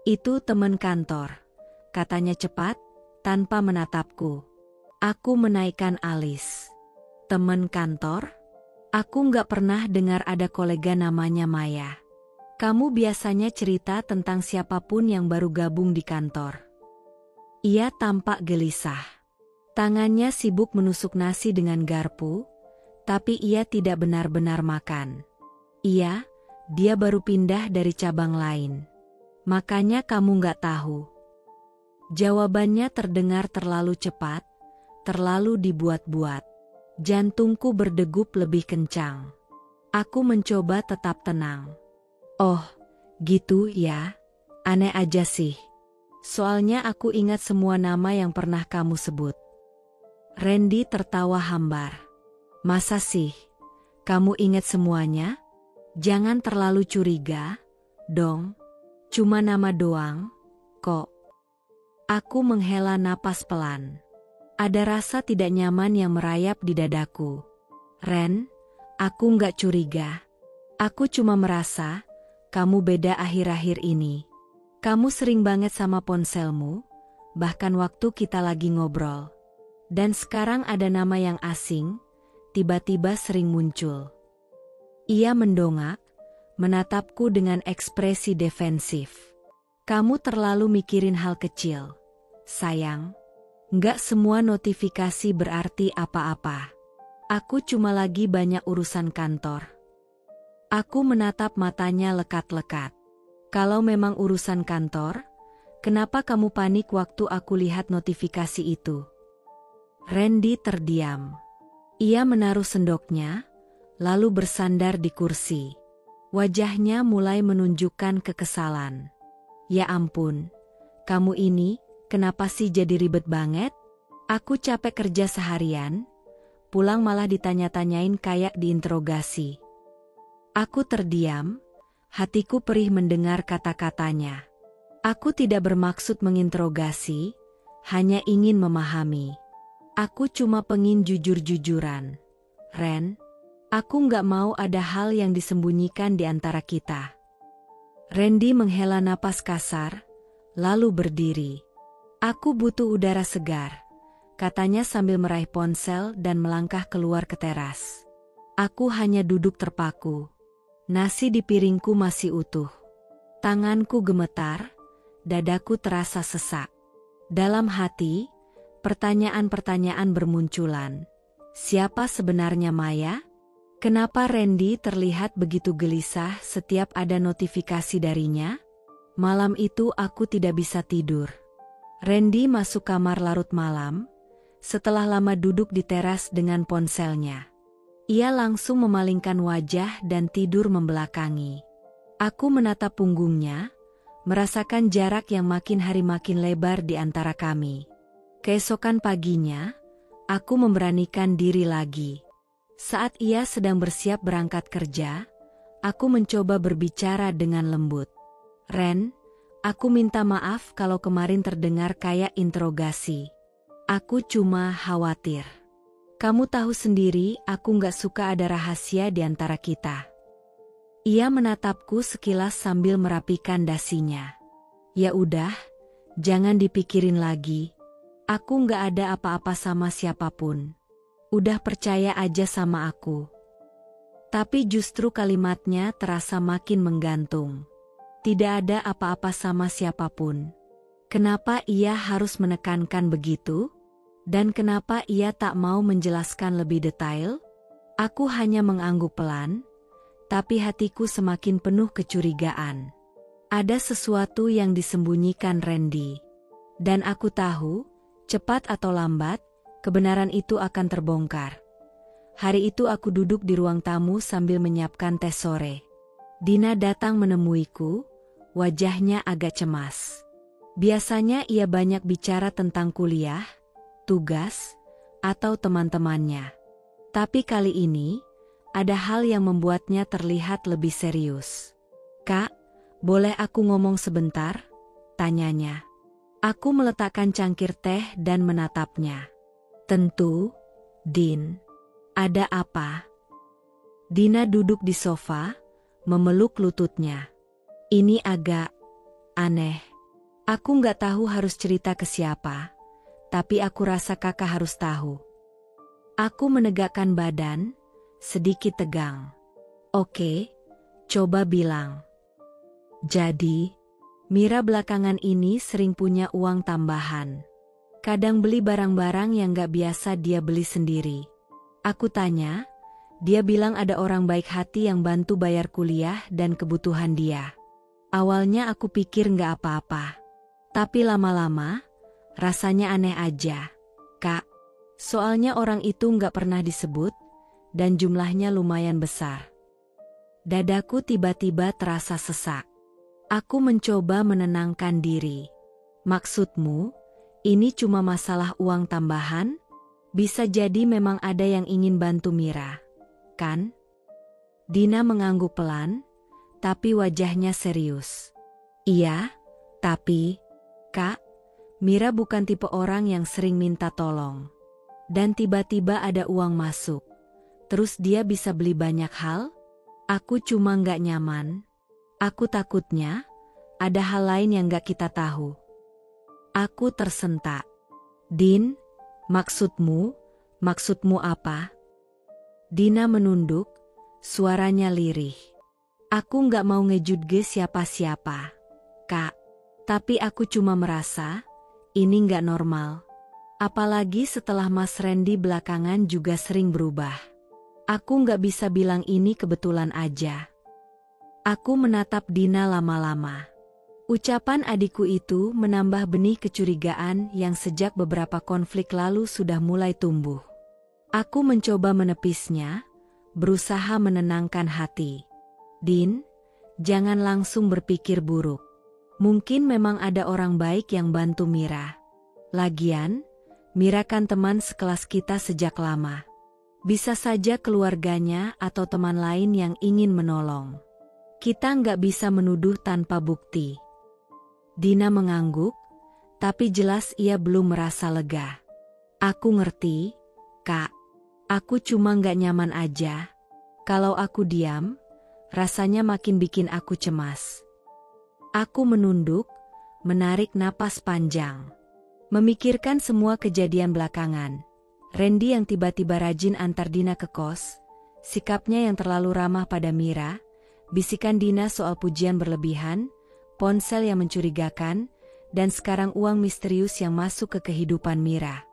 itu teman kantor, katanya cepat, tanpa menatapku. Aku menaikkan alis. Teman kantor? Aku nggak pernah dengar ada kolega namanya Maya. Kamu biasanya cerita tentang siapapun yang baru gabung di kantor. Ia tampak gelisah. Tangannya sibuk menusuk nasi dengan garpu, tapi ia tidak benar-benar makan. Dia baru pindah dari cabang lain. Makanya kamu nggak tahu. Jawabannya terdengar terlalu cepat, terlalu dibuat-buat. Jantungku berdegup lebih kencang. Aku mencoba tetap tenang. Oh, gitu ya? Aneh aja sih. Soalnya aku ingat semua nama yang pernah kamu sebut. Randy tertawa hambar. Masa sih? Kamu ingat semuanya? Jangan terlalu curiga, dong. Cuma nama doang, kok. Aku menghela napas pelan. Ada rasa tidak nyaman yang merayap di dadaku. Ren, aku nggak curiga. Aku cuma merasa, kamu beda akhir-akhir ini. Kamu sering banget sama ponselmu, bahkan waktu kita lagi ngobrol. Dan sekarang ada nama yang asing, tiba-tiba sering muncul. Ia mendongak, menatapku dengan ekspresi defensif. Kamu terlalu mikirin hal kecil. Sayang, nggak semua notifikasi berarti apa-apa. Aku cuma lagi banyak urusan kantor. Aku menatap matanya lekat-lekat. Kalau memang urusan kantor, kenapa kamu panik waktu aku lihat notifikasi itu? Randy terdiam. Ia menaruh sendoknya, lalu bersandar di kursi. Wajahnya mulai menunjukkan kekesalan. Ya ampun, kamu ini, kenapa sih jadi ribet banget? Aku capek kerja seharian, pulang malah ditanya-tanyain kayak diinterogasi. Aku terdiam, hatiku perih mendengar kata-katanya. Aku tidak bermaksud menginterogasi, hanya ingin memahami. Aku cuma pengin jujur-jujuran. Ren, aku nggak mau ada hal yang disembunyikan di antara kita. Randy menghela napas kasar, lalu berdiri. Aku butuh udara segar, katanya sambil meraih ponsel dan melangkah keluar ke teras. Aku hanya duduk terpaku. Nasi di piringku masih utuh. Tanganku gemetar, dadaku terasa sesak. Dalam hati, pertanyaan-pertanyaan bermunculan. Siapa sebenarnya Maya? Kenapa Randy terlihat begitu gelisah setiap ada notifikasi darinya? Malam itu aku tidak bisa tidur. Randy masuk kamar larut malam, setelah lama duduk di teras dengan ponselnya. Ia langsung memalingkan wajah dan tidur membelakangi. Aku menatap punggungnya, merasakan jarak yang makin hari makin lebar di antara kami. Keesokan paginya, aku memberanikan diri lagi. Saat ia sedang bersiap berangkat kerja, aku mencoba berbicara dengan lembut. Ren, aku minta maaf kalau kemarin terdengar kayak interogasi. Aku cuma khawatir. Kamu tahu sendiri aku nggak suka ada rahasia di antara kita. Ia menatapku sekilas sambil merapikan dasinya. Ya udah, jangan dipikirin lagi. Aku nggak ada apa-apa sama siapapun. Udah percaya aja sama aku. Tapi justru kalimatnya terasa makin menggantung. Tidak ada apa-apa sama siapapun. Kenapa ia harus menekankan begitu? Dan kenapa ia tak mau menjelaskan lebih detail? Aku hanya mengangguk pelan, tapi hatiku semakin penuh kecurigaan. Ada sesuatu yang disembunyikan Randy. Dan aku tahu, cepat atau lambat, kebenaran itu akan terbongkar. Hari itu aku duduk di ruang tamu sambil menyiapkan teh sore. Dina datang menemuiku, wajahnya agak cemas. Biasanya ia banyak bicara tentang kuliah, tugas, atau teman-temannya. Tapi kali ini, ada hal yang membuatnya terlihat lebih serius. Kak, boleh aku ngomong sebentar? Tanyanya. Aku meletakkan cangkir teh dan menatapnya. Tentu, Din. Ada apa? Dina duduk di sofa, memeluk lututnya. Ini agak aneh. Aku nggak tahu harus cerita ke siapa, tapi aku rasa kakak harus tahu. Aku menegakkan badan, sedikit tegang. Oke, coba bilang. Jadi, Mira belakangan ini sering punya uang tambahan. Kadang beli barang-barang yang gak biasa dia beli sendiri. Aku tanya, dia bilang ada orang baik hati yang bantu bayar kuliah dan kebutuhan dia. Awalnya aku pikir gak apa-apa. Tapi lama-lama, rasanya aneh aja, Kak. Soalnya orang itu gak pernah disebut, dan jumlahnya lumayan besar. Dadaku tiba-tiba terasa sesak. Aku mencoba menenangkan diri. Maksudmu, ini cuma masalah uang tambahan? Bisa jadi memang ada yang ingin bantu Mira, kan? Dina mengangguk pelan, tapi wajahnya serius. Iya, tapi, Kak, Mira bukan tipe orang yang sering minta tolong. Dan tiba-tiba ada uang masuk. Terus dia bisa beli banyak hal? Aku cuma nggak nyaman. Aku takutnya, ada hal lain yang nggak kita tahu. Aku tersentak. Din, maksudmu apa? Dina menunduk, suaranya lirih. Aku nggak mau ngejudge siapa-siapa, Kak. Tapi aku cuma merasa, ini nggak normal. Apalagi setelah Mas Randy belakangan juga sering berubah. Aku nggak bisa bilang ini kebetulan aja. Aku menatap Dina lama-lama. Ucapan adikku itu menambah benih kecurigaan yang sejak beberapa konflik lalu sudah mulai tumbuh. Aku mencoba menepisnya, berusaha menenangkan hati. Din, jangan langsung berpikir buruk. Mungkin memang ada orang baik yang bantu Mira. Lagian, Mira kan teman sekelas kita sejak lama. Bisa saja keluarganya atau teman lain yang ingin menolong. Kita nggak bisa menuduh tanpa bukti. Dina mengangguk, tapi jelas ia belum merasa lega. Aku ngerti, Kak. Aku cuma nggak nyaman aja. Kalau aku diam, rasanya makin bikin aku cemas. Aku menunduk, menarik napas panjang. Memikirkan semua kejadian belakangan. Randy yang tiba-tiba rajin antar Dina ke kos, sikapnya yang terlalu ramah pada Mira, bisikan Dina soal pujian berlebihan, ponsel yang mencurigakan, dan sekarang uang misterius yang masuk ke kehidupan Mira.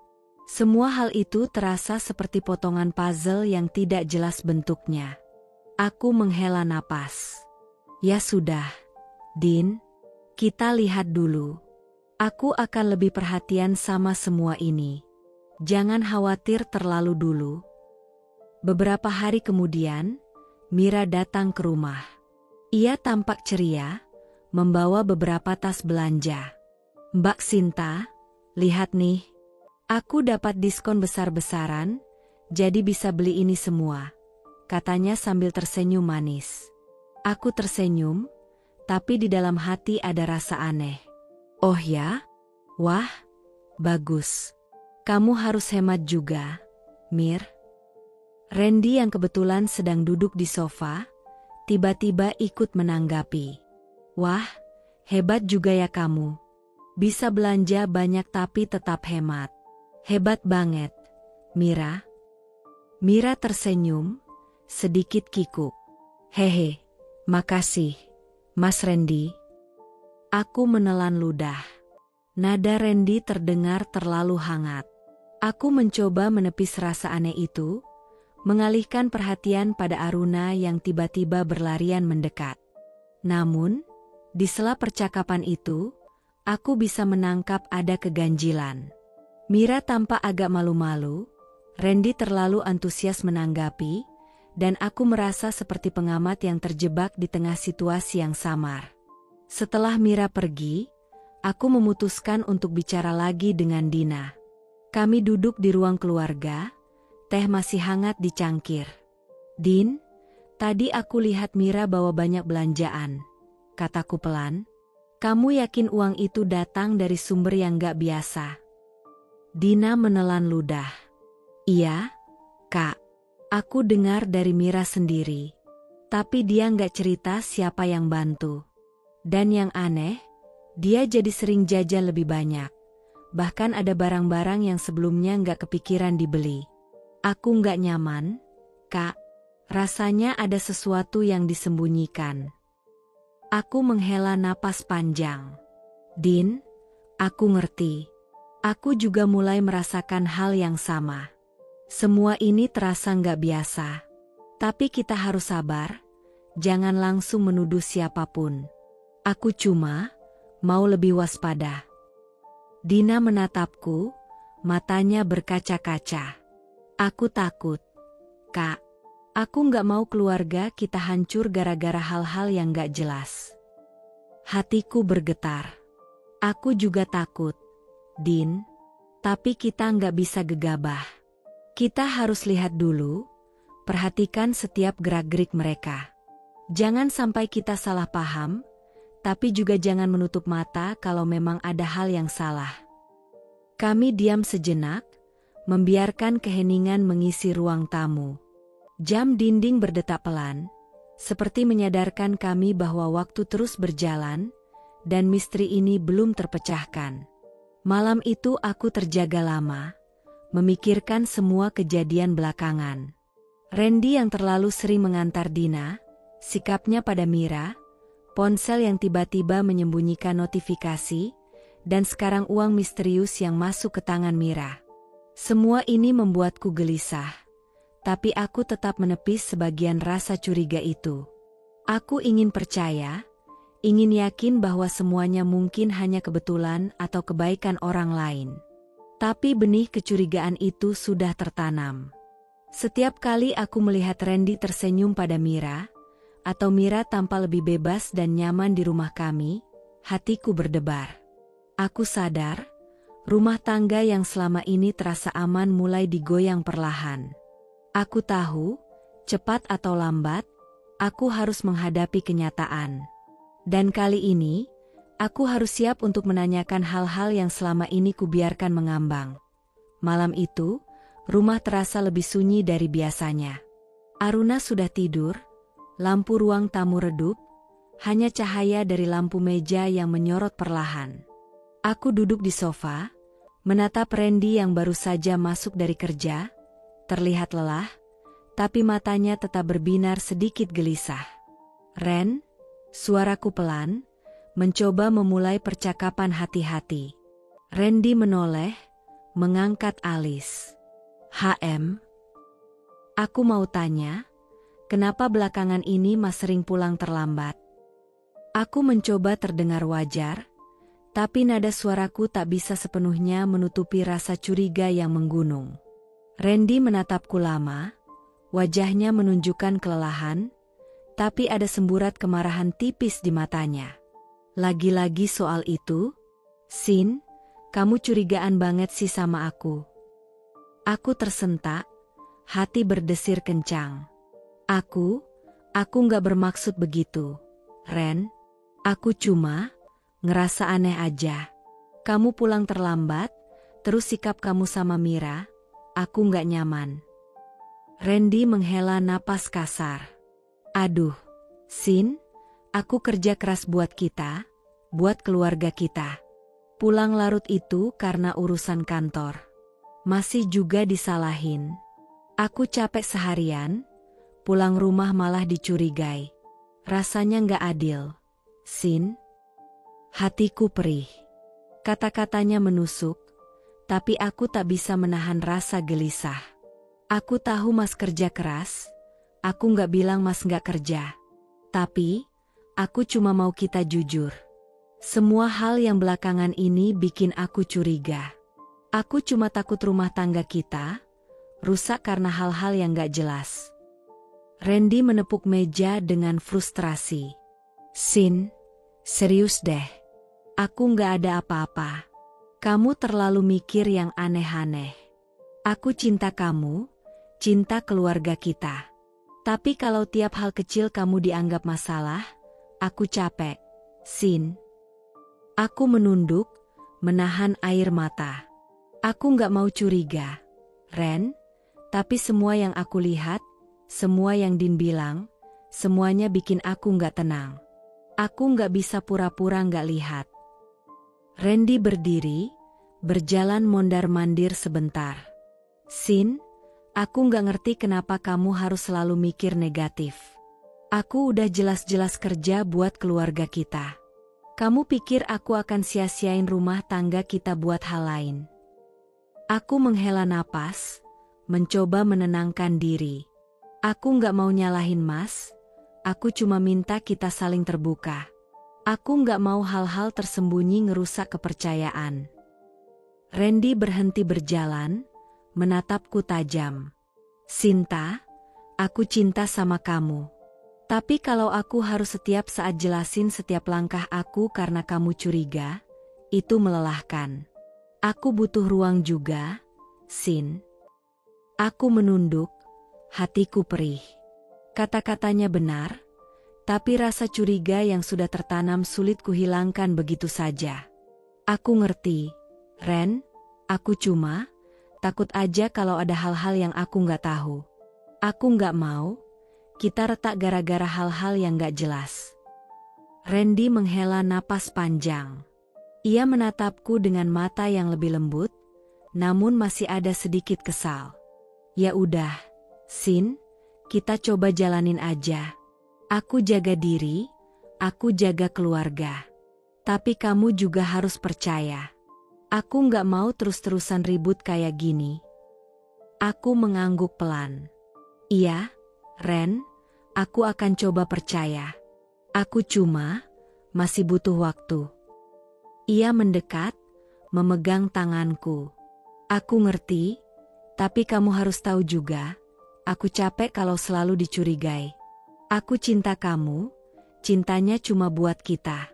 Semua hal itu terasa seperti potongan puzzle yang tidak jelas bentuknya. Aku menghela napas. Ya sudah, Din, kita lihat dulu. Aku akan lebih perhatian sama semua ini. Jangan khawatir terlalu dulu. Beberapa hari kemudian, Mira datang ke rumah. Ia tampak ceria, membawa beberapa tas belanja. Mbak Sinta, lihat nih. Aku dapat diskon besar-besaran, jadi bisa beli ini semua, katanya sambil tersenyum manis. Aku tersenyum, tapi di dalam hati ada rasa aneh. Oh ya? Wah, bagus. Kamu harus hemat juga, Mir. Randy yang kebetulan sedang duduk di sofa, tiba-tiba ikut menanggapi. Wah, hebat juga ya kamu. Bisa belanja banyak tapi tetap hemat. Hebat banget, Mira. Mira tersenyum, sedikit kikuk. Hehe, makasih, Mas Randy. Aku menelan ludah. Nada Randy terdengar terlalu hangat. Aku mencoba menepis rasa aneh itu, mengalihkan perhatian pada Aruna yang tiba-tiba berlarian mendekat. Namun, di sela percakapan itu, aku bisa menangkap ada keganjilan. Mira tampak agak malu-malu, Randy terlalu antusias menanggapi, dan aku merasa seperti pengamat yang terjebak di tengah situasi yang samar. Setelah Mira pergi, aku memutuskan untuk bicara lagi dengan Dina. Kami duduk di ruang keluarga, teh masih hangat di cangkir. Din, tadi aku lihat Mira bawa banyak belanjaan, kataku pelan. Kamu yakin uang itu datang dari sumber yang gak biasa? Dina menelan ludah. Iya, Kak. Aku dengar dari Mira sendiri. Tapi dia gak cerita siapa yang bantu. Dan yang aneh, dia jadi sering jajan lebih banyak. Bahkan ada barang-barang yang sebelumnya gak kepikiran dibeli. Aku gak nyaman, Kak. Rasanya ada sesuatu yang disembunyikan. Aku menghela napas panjang. Din, aku ngerti. Aku juga mulai merasakan hal yang sama. Semua ini terasa nggak biasa. Tapi kita harus sabar, jangan langsung menuduh siapapun. Aku cuma mau lebih waspada. Dina menatapku, matanya berkaca-kaca. Aku takut. Kak, aku nggak mau keluarga kita hancur gara-gara hal-hal yang nggak jelas. Hatiku bergetar. Aku juga takut, Din. Tapi kita nggak bisa gegabah. Kita harus lihat dulu, perhatikan setiap gerak-gerik mereka. Jangan sampai kita salah paham, tapi juga jangan menutup mata kalau memang ada hal yang salah. Kami diam sejenak, membiarkan keheningan mengisi ruang tamu. Jam dinding berdetak pelan, seperti menyadarkan kami bahwa waktu terus berjalan, dan misteri ini belum terpecahkan. Malam itu aku terjaga lama, memikirkan semua kejadian belakangan. Randy yang terlalu sering mengantar Dina, sikapnya pada Mira, ponsel yang tiba-tiba menyembunyikan notifikasi, dan sekarang uang misterius yang masuk ke tangan Mira. Semua ini membuatku gelisah, tapi aku tetap menepis sebagian rasa curiga itu. Aku ingin percaya, ingin yakin bahwa semuanya mungkin hanya kebetulan atau kebaikan orang lain. Tapi benih kecurigaan itu sudah tertanam. Setiap kali aku melihat Randy tersenyum pada Mira, atau Mira tampak lebih bebas dan nyaman di rumah kami, hatiku berdebar. Aku sadar, rumah tangga yang selama ini terasa aman mulai digoyang perlahan. Aku tahu, cepat atau lambat, aku harus menghadapi kenyataan. Dan kali ini, aku harus siap untuk menanyakan hal-hal yang selama ini kubiarkan mengambang. Malam itu, rumah terasa lebih sunyi dari biasanya. Aruna sudah tidur, lampu ruang tamu redup, hanya cahaya dari lampu meja yang menyorot perlahan. Aku duduk di sofa, menatap Randy yang baru saja masuk dari kerja, terlihat lelah, tapi matanya tetap berbinar sedikit gelisah. Ren, suaraku pelan, mencoba memulai percakapan hati-hati. Randy menoleh, mengangkat alis. HM, aku mau tanya, kenapa belakangan ini Mas sering pulang terlambat? Aku mencoba terdengar wajar, tapi nada suaraku tak bisa sepenuhnya menutupi rasa curiga yang menggunung. Randy menatapku lama, wajahnya menunjukkan kelelahan, tapi ada semburat kemarahan tipis di matanya. Lagi-lagi soal itu? Sin, kamu curigaan banget sih sama aku. Aku tersentak, hati berdesir kencang. Aku nggak bermaksud begitu, Ren. Aku cuma ngerasa aneh aja. Kamu pulang terlambat, terus sikap kamu sama Mira, aku nggak nyaman. Randy menghela napas kasar. Aduh, Sin, aku kerja keras buat kita, buat keluarga kita. Pulang larut itu karena urusan kantor. Masih juga disalahin. Aku capek seharian, pulang rumah malah dicurigai. Rasanya nggak adil. Sin, hatiku perih. Kata-katanya menusuk, tapi aku tak bisa menahan rasa gelisah. Aku tahu Mas kerja keras, aku nggak bilang Mas nggak kerja. Tapi, aku cuma mau kita jujur. Semua hal yang belakangan ini bikin aku curiga. Aku cuma takut rumah tangga kita rusak karena hal-hal yang nggak jelas. Randy menepuk meja dengan frustrasi. Sin, serius deh. Aku nggak ada apa-apa. Kamu terlalu mikir yang aneh-aneh. Aku cinta kamu, cinta keluarga kita. Tapi kalau tiap hal kecil kamu dianggap masalah, aku capek. Sin. Aku menunduk, menahan air mata. Aku nggak mau curiga, Ren, tapi semua yang aku lihat, semua yang Din bilang, semuanya bikin aku nggak tenang. Aku nggak bisa pura-pura nggak lihat. Randy berdiri, berjalan mondar-mandir sebentar. Sin, aku nggak ngerti kenapa kamu harus selalu mikir negatif. Aku udah jelas-jelas kerja buat keluarga kita. Kamu pikir aku akan sia-siain rumah tangga kita buat hal lain? Aku menghela napas, mencoba menenangkan diri. Aku nggak mau nyalahin Mas, aku cuma minta kita saling terbuka. Aku nggak mau hal-hal tersembunyi ngerusak kepercayaan. Randy berhenti berjalan, menatapku tajam. Sinta, aku cinta sama kamu. Tapi kalau aku harus setiap saat jelasin setiap langkah aku karena kamu curiga, itu melelahkan. Aku butuh ruang juga, Sin. Aku menunduk, hatiku perih. Kata-katanya benar, tapi rasa curiga yang sudah tertanam sulit kuhilangkan begitu saja. Aku ngerti, Ren, aku cuma takut aja kalau ada hal-hal yang aku nggak tahu. Aku nggak mau kita retak gara-gara hal-hal yang gak jelas. Randy menghela napas panjang. Ia menatapku dengan mata yang lebih lembut, namun masih ada sedikit kesal. Ya udah, Sin, kita coba jalanin aja. Aku jaga diri, aku jaga keluarga. Tapi kamu juga harus percaya. Aku gak mau terus-terusan ribut kayak gini. Aku mengangguk pelan. Iya, Ren, aku akan coba percaya. Aku cuma masih butuh waktu. Ia mendekat, memegang tanganku. Aku ngerti, tapi kamu harus tahu juga, aku capek kalau selalu dicurigai. Aku cinta kamu, cintanya cuma buat kita.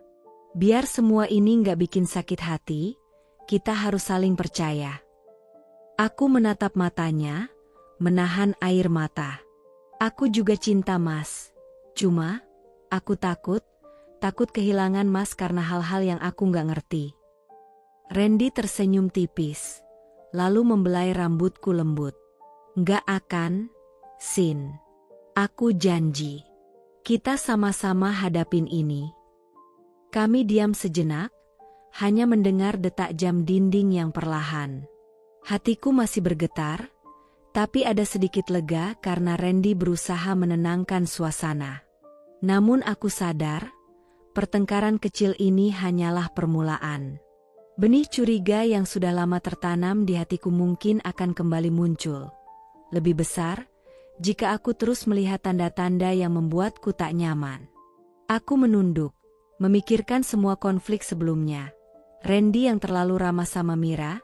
Biar semua ini nggak bikin sakit hati, kita harus saling percaya. Aku menatap matanya, menahan air mata. Aku juga cinta Mas. Cuma, aku takut kehilangan Mas karena hal-hal yang aku nggak ngerti. Randy tersenyum tipis, lalu membelai rambutku lembut. Nggak akan, Sin. Aku janji. Kita sama-sama hadapin ini. Kami diam sejenak, hanya mendengar detak jam dinding yang perlahan. Hatiku masih bergetar, tapi ada sedikit lega karena Randy berusaha menenangkan suasana. Namun aku sadar, pertengkaran kecil ini hanyalah permulaan. Benih curiga yang sudah lama tertanam di hatiku mungkin akan kembali muncul. Lebih besar, jika aku terus melihat tanda-tanda yang membuatku tak nyaman. Aku menunduk, memikirkan semua konflik sebelumnya. Randy yang terlalu ramah sama Mira,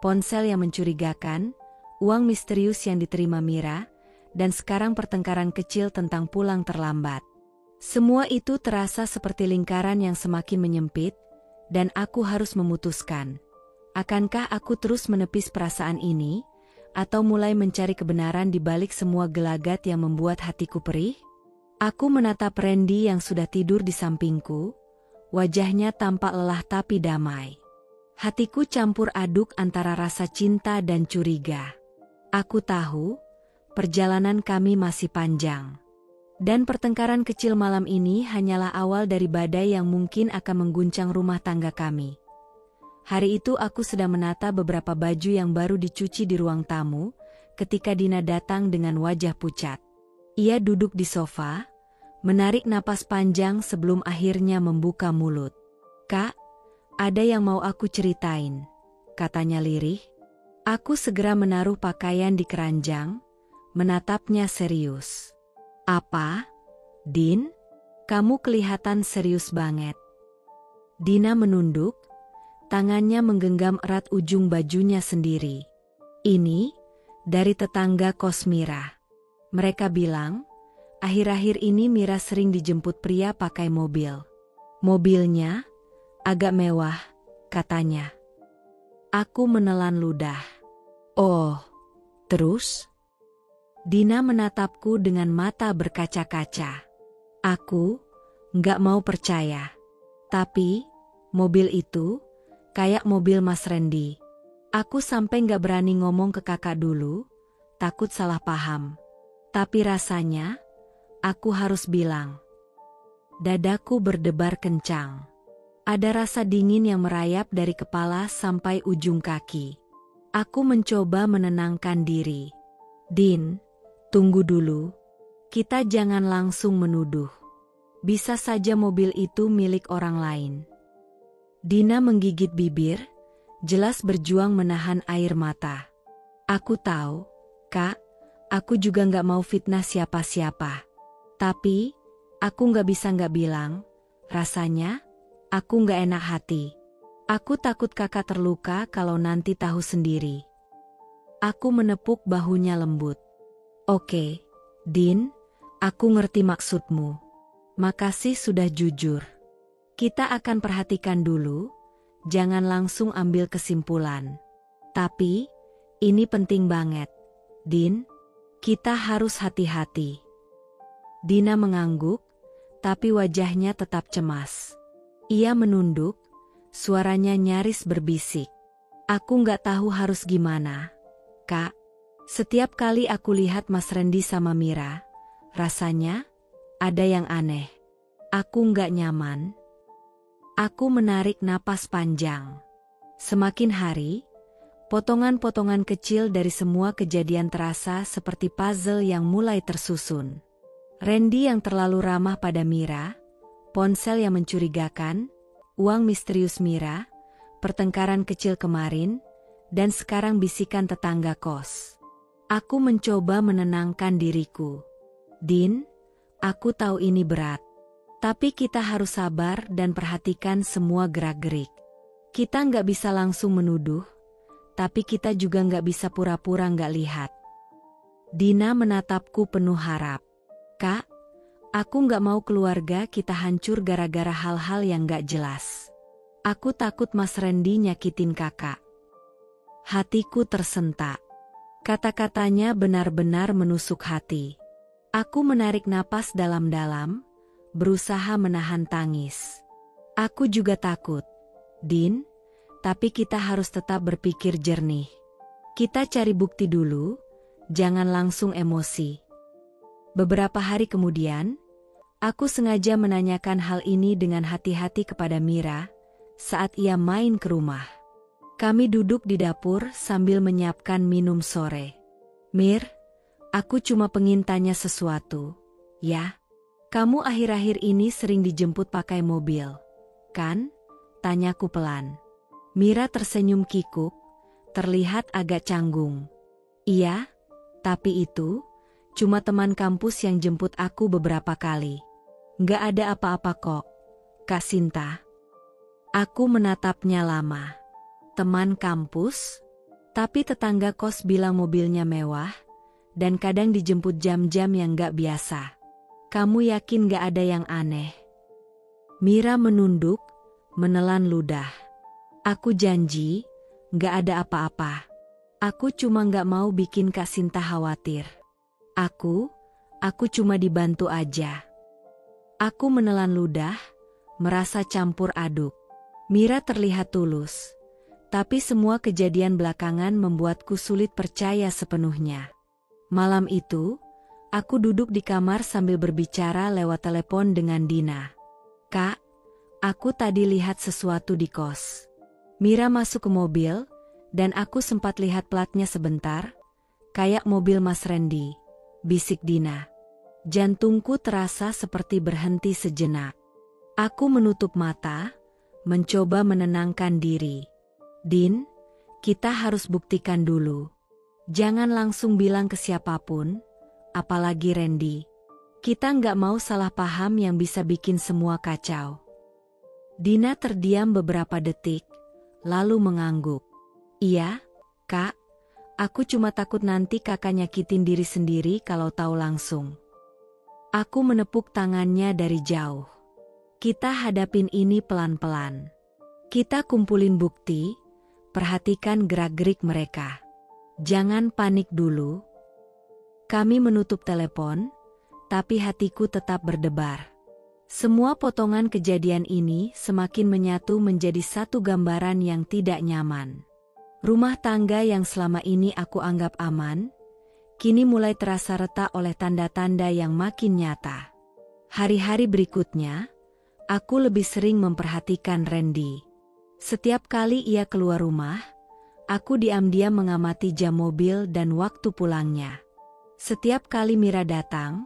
ponsel yang mencurigakan, uang misterius yang diterima Mira, dan sekarang pertengkaran kecil tentang pulang terlambat. Semua itu terasa seperti lingkaran yang semakin menyempit, dan aku harus memutuskan. Akankah aku terus menepis perasaan ini, atau mulai mencari kebenaran di balik semua gelagat yang membuat hatiku perih? Aku menatap Randy yang sudah tidur di sampingku, wajahnya tampak lelah tapi damai. Hatiku campur aduk antara rasa cinta dan curiga. Aku tahu, perjalanan kami masih panjang. Dan pertengkaran kecil malam ini hanyalah awal dari badai yang mungkin akan mengguncang rumah tangga kami. Hari itu aku sedang menata beberapa baju yang baru dicuci di ruang tamu, ketika Dina datang dengan wajah pucat. Ia duduk di sofa, menarik napas panjang sebelum akhirnya membuka mulut. Kak, ada yang mau aku ceritain, katanya lirih. Aku segera menaruh pakaian di keranjang, menatapnya serius. Apa, Din? Kamu kelihatan serius banget. Dina menunduk, tangannya menggenggam erat ujung bajunya sendiri. Ini, dari tetangga kos Mira. Mereka bilang, akhir-akhir ini Mira sering dijemput pria pakai mobil. Mobilnya agak mewah, katanya. Aku menelan ludah. Oh, terus? Dina menatapku dengan mata berkaca-kaca. Aku nggak mau percaya. Tapi, mobil itu kayak mobil Mas Randy. Aku sampai nggak berani ngomong ke kakak dulu, takut salah paham. Tapi rasanya, aku harus bilang. Dadaku berdebar kencang. Ada rasa dingin yang merayap dari kepala sampai ujung kaki. Aku mencoba menenangkan diri. Din, tunggu dulu. Kita jangan langsung menuduh. Bisa saja mobil itu milik orang lain. Dina menggigit bibir, jelas berjuang menahan air mata. Aku tahu, Kak, aku juga nggak mau fitnah siapa-siapa. Tapi, aku nggak bisa nggak bilang, rasanya, aku nggak enak hati. Aku takut kakak terluka kalau nanti tahu sendiri. Aku menepuk bahunya lembut. Oke, Din, aku ngerti maksudmu. Makasih sudah jujur. Kita akan perhatikan dulu, jangan langsung ambil kesimpulan. Tapi, ini penting banget. Din, kita harus hati-hati. Dina mengangguk, tapi wajahnya tetap cemas. Ia menunduk, suaranya nyaris berbisik. Aku nggak tahu harus gimana, Kak. Setiap kali aku lihat Mas Rendy sama Mira, rasanya ada yang aneh. Aku nggak nyaman. Aku menarik napas panjang. Semakin hari, potongan-potongan kecil dari semua kejadian terasa seperti puzzle yang mulai tersusun. Rendy yang terlalu ramah pada Mira, ponsel yang mencurigakan, uang misterius Mira, pertengkaran kecil kemarin, dan sekarang bisikan tetangga kos. Aku mencoba menenangkan diriku. Din, aku tahu ini berat. Tapi kita harus sabar dan perhatikan semua gerak-gerik. Kita nggak bisa langsung menuduh, tapi kita juga nggak bisa pura-pura nggak lihat. Dina menatapku penuh harap. Kak, aku nggak mau keluarga kita hancur gara-gara hal-hal yang nggak jelas. Aku takut Mas Rendy nyakitin kakak. Hatiku tersentak. Kata-katanya benar-benar menusuk hati. Aku menarik napas dalam-dalam, berusaha menahan tangis. Aku juga takut, Din, tapi kita harus tetap berpikir jernih. Kita cari bukti dulu, jangan langsung emosi. Beberapa hari kemudian, aku sengaja menanyakan hal ini dengan hati-hati kepada Mira saat ia main ke rumah. Kami duduk di dapur sambil menyiapkan minum sore. Mir, aku cuma pengen tanya sesuatu, ya? Kamu akhir-akhir ini sering dijemput pakai mobil, kan? Tanyaku pelan. Mira tersenyum kikuk, terlihat agak canggung. Iya, tapi itu cuma teman kampus yang jemput aku beberapa kali. Nggak ada apa-apa kok, Kak Sinta. Aku menatapnya lama. Teman kampus? Tapi tetangga kos bilang mobilnya mewah, dan kadang dijemput jam-jam yang nggak biasa. Kamu yakin gak ada yang aneh? Mira menunduk, menelan ludah. Aku janji, gak ada apa-apa. Aku cuma gak mau bikin Kak Sinta khawatir. Aku cuma dibantu aja. Aku menelan ludah, merasa campur aduk. Mira terlihat tulus, tapi semua kejadian belakangan membuatku sulit percaya sepenuhnya. Malam itu, aku duduk di kamar sambil berbicara lewat telepon dengan Dina. Kak, aku tadi lihat sesuatu di kos. Mira masuk ke mobil, dan aku sempat lihat platnya sebentar, kayak mobil Mas Rendy, bisik Dina. Jantungku terasa seperti berhenti sejenak. Aku menutup mata, mencoba menenangkan diri. Din, kita harus buktikan dulu. Jangan langsung bilang ke siapapun, apalagi Rendy. Kita nggak mau salah paham yang bisa bikin semua kacau. Dina terdiam beberapa detik, lalu mengangguk. Iya, Kak, aku cuma takut nanti kakak nyakitin diri sendiri kalau tahu langsung. Aku menepuk tangannya dari jauh. Kita hadapin ini pelan-pelan. Kita kumpulin bukti, perhatikan gerak-gerik mereka. Jangan panik dulu. Kami menutup telepon, tapi hatiku tetap berdebar. Semua potongan kejadian ini semakin menyatu menjadi satu gambaran yang tidak nyaman. Rumah tangga yang selama ini aku anggap aman, kini mulai terasa retak oleh tanda-tanda yang makin nyata. Hari-hari berikutnya, aku lebih sering memperhatikan Rendy. Setiap kali ia keluar rumah, aku diam-diam mengamati jam mobil dan waktu pulangnya. Setiap kali Mira datang,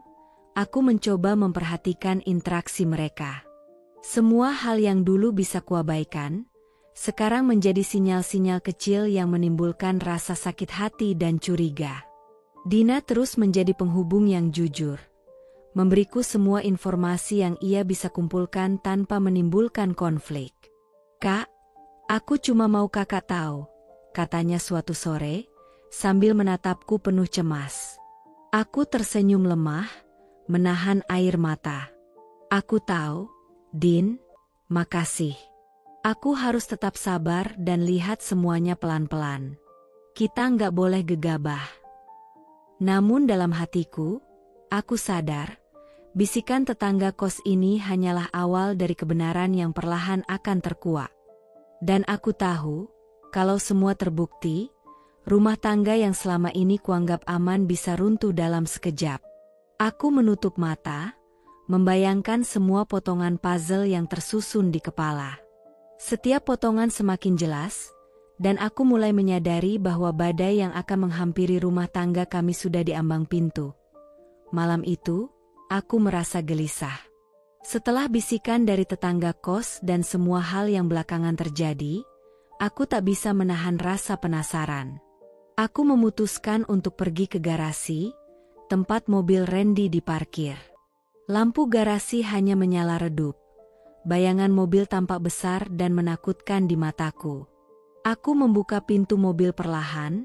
aku mencoba memperhatikan interaksi mereka. Semua hal yang dulu bisa kuabaikan, sekarang menjadi sinyal-sinyal kecil yang menimbulkan rasa sakit hati dan curiga. Dina terus menjadi penghubung yang jujur, memberiku semua informasi yang ia bisa kumpulkan tanpa menimbulkan konflik. "Kak, aku cuma mau kakak tahu," katanya suatu sore, sambil menatapku penuh cemas. Aku tersenyum lemah, menahan air mata. "Aku tahu, Din, makasih. Aku harus tetap sabar dan lihat semuanya pelan-pelan. Kita nggak boleh gegabah." Namun dalam hatiku, aku sadar, bisikan tetangga kos ini hanyalah awal dari kebenaran yang perlahan akan terkuak. Dan aku tahu, kalau semua terbukti, rumah tangga yang selama ini kuanggap aman bisa runtuh dalam sekejap. Aku menutup mata, membayangkan semua potongan puzzle yang tersusun di kepala. Setiap potongan semakin jelas, dan aku mulai menyadari bahwa badai yang akan menghampiri rumah tangga kami sudah di ambang pintu. Malam itu, aku merasa gelisah. Setelah bisikan dari tetangga kos dan semua hal yang belakangan terjadi, aku tak bisa menahan rasa penasaran. Aku memutuskan untuk pergi ke garasi, tempat mobil Randy diparkir. Lampu garasi hanya menyala redup. Bayangan mobil tampak besar dan menakutkan di mataku. Aku membuka pintu mobil perlahan,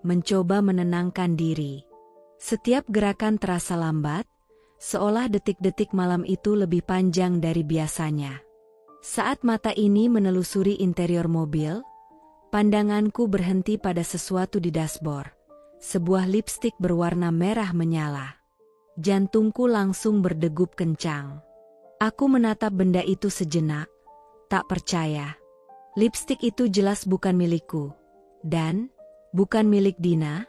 mencoba menenangkan diri. Setiap gerakan terasa lambat, seolah detik-detik malam itu lebih panjang dari biasanya. Saat mata ini menelusuri interior mobil, pandanganku berhenti pada sesuatu di dashboard. Sebuah lipstik berwarna merah menyala. Jantungku langsung berdegup kencang. Aku menatap benda itu sejenak, tak percaya. Lipstik itu jelas bukan milikku. Dan, bukan milik Dina,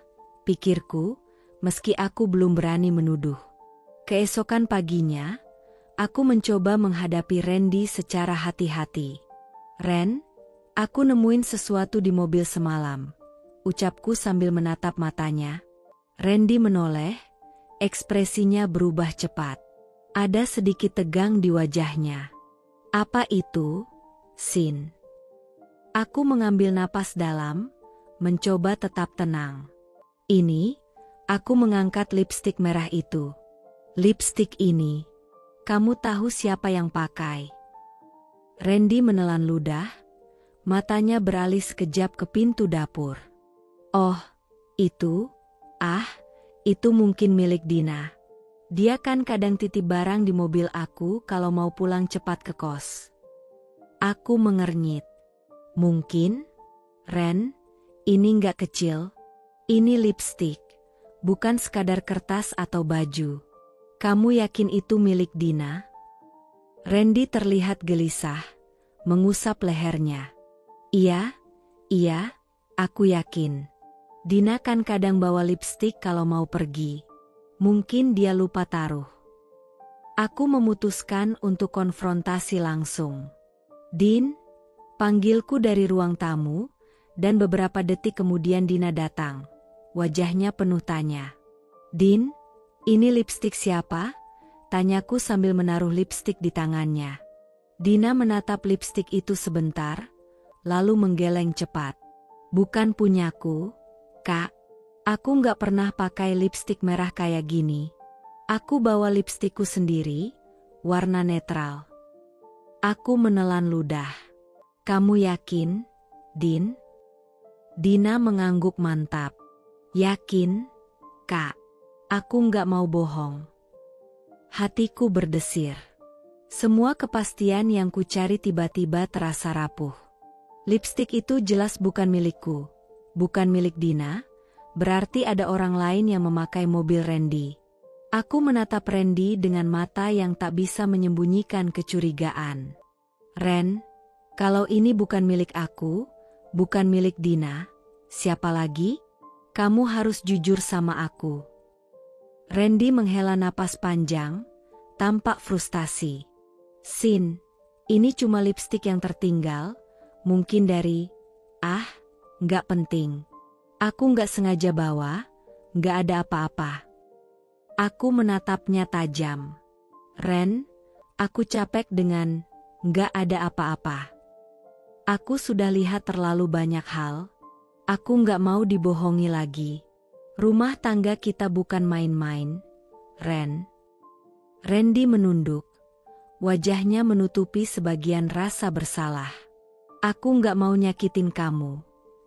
pikirku, meski aku belum berani menuduh. Keesokan paginya, aku mencoba menghadapi Randy secara hati-hati. "Ren, aku nemuin sesuatu di mobil semalam," ucapku sambil menatap matanya. Randy menoleh, ekspresinya berubah cepat. Ada sedikit tegang di wajahnya. "Apa itu, Sin?" Aku mengambil napas dalam, mencoba tetap tenang. "Ini," aku mengangkat lipstik merah itu. "Lipstik ini, kamu tahu siapa yang pakai?" Randy menelan ludah, matanya beralih sekejap ke pintu dapur. "Oh, itu, itu mungkin milik Dina. Dia kan kadang titip barang di mobil aku kalau mau pulang cepat ke kos." Aku mengernyit. "Mungkin? Ren, ini nggak kecil. Ini lipstik, bukan sekadar kertas atau baju. Kamu yakin itu milik Dina?" Randy terlihat gelisah, mengusap lehernya. Iya, aku yakin. Dina kan kadang bawa lipstik kalau mau pergi. Mungkin dia lupa taruh." Aku memutuskan untuk konfrontasi langsung. "Din," panggilku dari ruang tamu, dan beberapa detik kemudian Dina datang. Wajahnya penuh tanya. "Din, ini lipstik siapa?" tanyaku sambil menaruh lipstik di tangannya. Dina menatap lipstik itu sebentar, lalu menggeleng cepat. "Bukan punyaku, Kak. Aku nggak pernah pakai lipstik merah kayak gini. Aku bawa lipstikku sendiri, warna netral." Aku menelan ludah. "Kamu yakin, Din?" Dina mengangguk mantap. "Yakin, Kak. Aku nggak mau bohong." Hatiku berdesir. Semua kepastian yang kucari tiba-tiba terasa rapuh. Lipstik itu jelas bukan milikku, bukan milik Dina, berarti ada orang lain yang memakai mobil Randy. Aku menatap Randy dengan mata yang tak bisa menyembunyikan kecurigaan. "Ren, kalau ini bukan milik aku, bukan milik Dina, siapa lagi? Kamu harus jujur sama aku." Randy menghela napas panjang, tampak frustasi. "Sin, ini cuma lipstik yang tertinggal, mungkin dari, nggak penting. Aku nggak sengaja bawa, nggak ada apa-apa." Aku menatapnya tajam. "Ren, aku capek dengan Nggak ada apa-apa. Aku sudah lihat terlalu banyak hal. Aku nggak mau dibohongi lagi. Rumah tangga kita bukan main-main, Ren. Randy menunduk. Wajahnya menutupi sebagian rasa bersalah. Aku nggak mau nyakitin kamu,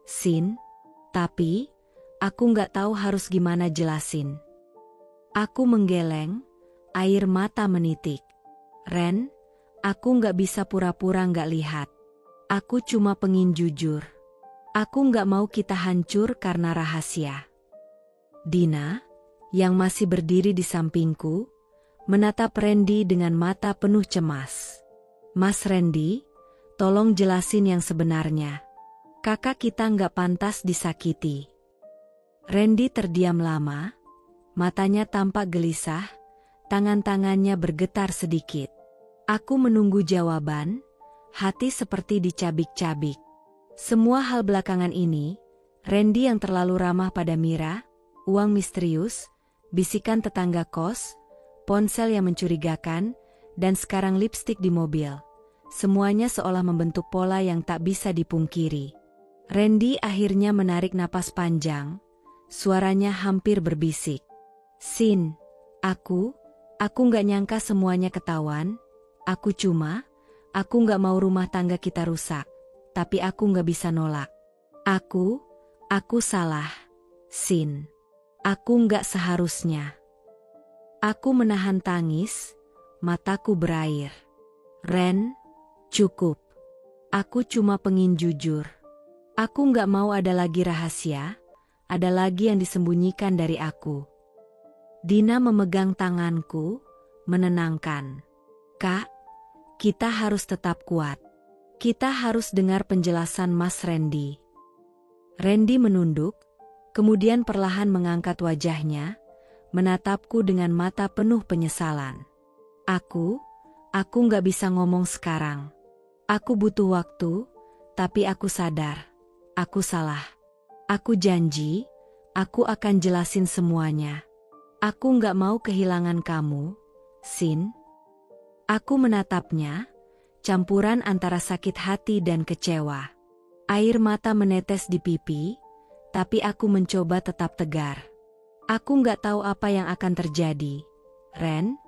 Sin. Tapi, aku nggak tahu harus gimana jelasin. Aku menggeleng, air mata menitik. Ren, aku nggak bisa pura-pura nggak lihat. Aku cuma pengin jujur. Aku nggak mau kita hancur karena rahasia. Dina, yang masih berdiri di sampingku, menatap Randy dengan mata penuh cemas. Mas Randy, tolong jelasin yang sebenarnya. Kakak kita nggak pantas disakiti. Randy terdiam lama, matanya tampak gelisah, tangan-tangannya bergetar sedikit. Aku menunggu jawaban, hati seperti dicabik-cabik. Semua hal belakangan ini, Randy yang terlalu ramah pada Mira, uang misterius, bisikan tetangga kos, ponsel yang mencurigakan, dan sekarang lipstik di mobil. Semuanya seolah membentuk pola yang tak bisa dipungkiri. Randy akhirnya menarik napas panjang, suaranya hampir berbisik. Sin, aku nggak nyangka semuanya ketahuan, aku nggak mau rumah tangga kita rusak, tapi aku nggak bisa nolak. Aku salah, Sin. Aku nggak seharusnya. Aku menahan tangis, mataku berair. Ren, cukup. Aku cuma pengin jujur. Aku nggak mau ada lagi rahasia, ada lagi yang disembunyikan dari aku. Dina memegang tanganku, menenangkan. Kak, kita harus tetap kuat. Kita harus dengar penjelasan Mas Randy. Randy menunduk, kemudian perlahan mengangkat wajahnya, menatapku dengan mata penuh penyesalan. Aku nggak bisa ngomong sekarang. Aku butuh waktu, tapi aku sadar. Aku salah. Aku janji, aku akan jelasin semuanya. Aku nggak mau kehilangan kamu, Sin. Aku menatapnya, campuran antara sakit hati dan kecewa. Air mata menetes di pipi, tapi aku mencoba tetap tegar. Aku nggak tahu apa yang akan terjadi, Ren,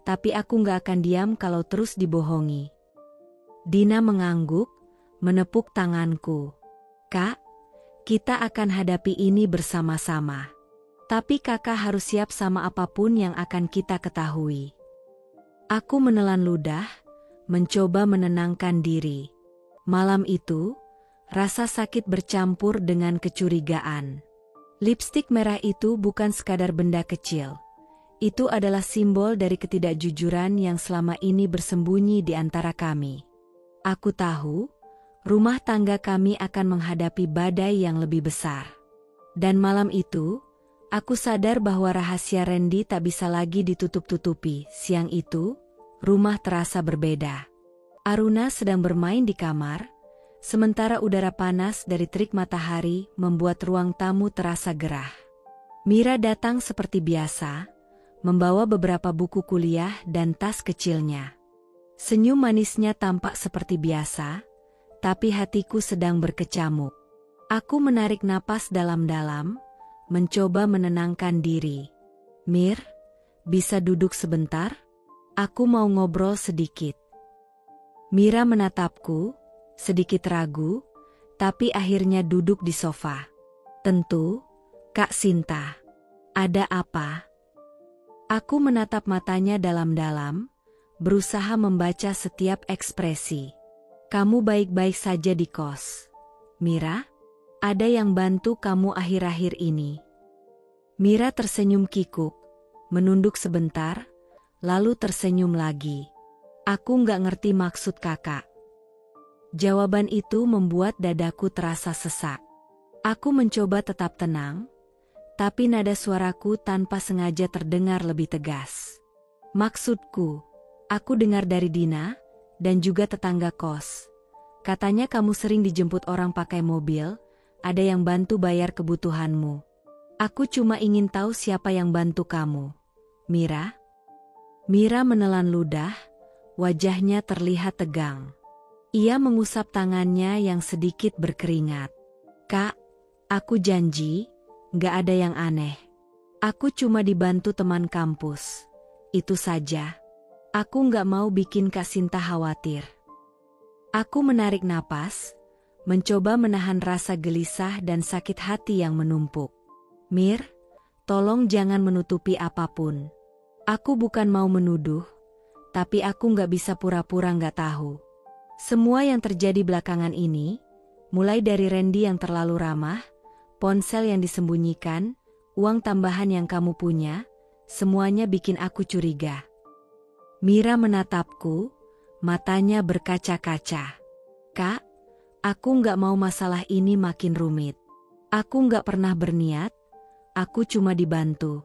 tapi aku nggak akan diam kalau terus dibohongi. Dina mengangguk, menepuk tanganku. Kak, kita akan hadapi ini bersama-sama. Tapi kakak harus siap sama apapun yang akan kita ketahui. Aku menelan ludah, mencoba menenangkan diri. Malam itu, rasa sakit bercampur dengan kecurigaan. Lipstik merah itu bukan sekadar benda kecil. Itu adalah simbol dari ketidakjujuran yang selama ini bersembunyi di antara kami. Aku tahu, rumah tangga kami akan menghadapi badai yang lebih besar. Dan malam itu, aku sadar bahwa rahasia Randy tak bisa lagi ditutup-tutupi. Siang itu, rumah terasa berbeda. Aruna sedang bermain di kamar, sementara udara panas dari terik matahari membuat ruang tamu terasa gerah. Mira datang seperti biasa, membawa beberapa buku kuliah dan tas kecilnya. Senyum manisnya tampak seperti biasa, tapi hatiku sedang berkecamuk. Aku menarik napas dalam-dalam, mencoba menenangkan diri. Mir, bisa duduk sebentar? Aku mau ngobrol sedikit. Mira menatapku, sedikit ragu, tapi akhirnya duduk di sofa. Tentu, Kak Sinta. Ada apa? Aku menatap matanya dalam-dalam, berusaha membaca setiap ekspresi. Kamu baik-baik saja di kos. Mira, ada yang bantu kamu akhir-akhir ini? Mira tersenyum kikuk, menunduk sebentar, lalu tersenyum lagi. Aku nggak ngerti maksud kakak. Jawaban itu membuat dadaku terasa sesak. Aku mencoba tetap tenang, tapi nada suaraku tanpa sengaja terdengar lebih tegas. Maksudku, aku dengar dari Dina, dan juga tetangga kos. Katanya kamu sering dijemput orang pakai mobil, ada yang bantu bayar kebutuhanmu. Aku cuma ingin tahu siapa yang bantu kamu. Mira? Mira menelan ludah, wajahnya terlihat tegang. Ia mengusap tangannya yang sedikit berkeringat. Kak, aku janji, gak ada yang aneh. Aku cuma dibantu teman kampus. Itu saja. Aku gak mau bikin Kak Sinta khawatir. Aku menarik napas, mencoba menahan rasa gelisah dan sakit hati yang menumpuk. Mir, tolong jangan menutupi apapun. Aku bukan mau menuduh, tapi aku gak bisa pura-pura gak tahu. Semua yang terjadi belakangan ini, mulai dari Randy yang terlalu ramah, ponsel yang disembunyikan, uang tambahan yang kamu punya, semuanya bikin aku curiga. Mira menatapku, matanya berkaca-kaca. Kak, aku gak mau masalah ini makin rumit. Aku gak pernah berniat, aku cuma dibantu.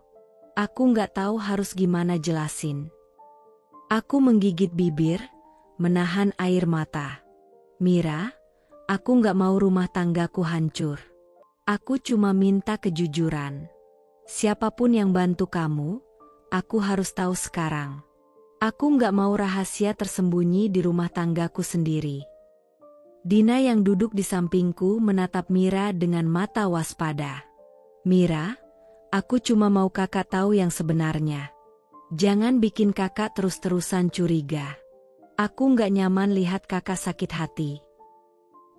Aku gak tahu harus gimana jelasin. Aku menggigit bibir, menahan air mata. Mira, aku gak mau rumah tanggaku hancur. Aku cuma minta kejujuran. Siapapun yang bantu kamu, aku harus tahu sekarang. Aku gak mau rahasia tersembunyi di rumah tanggaku sendiri. Dina yang duduk di sampingku menatap Mira dengan mata waspada. Mira, aku cuma mau kakak tahu yang sebenarnya. Jangan bikin kakak terus-terusan curiga. Aku gak nyaman lihat kakak sakit hati.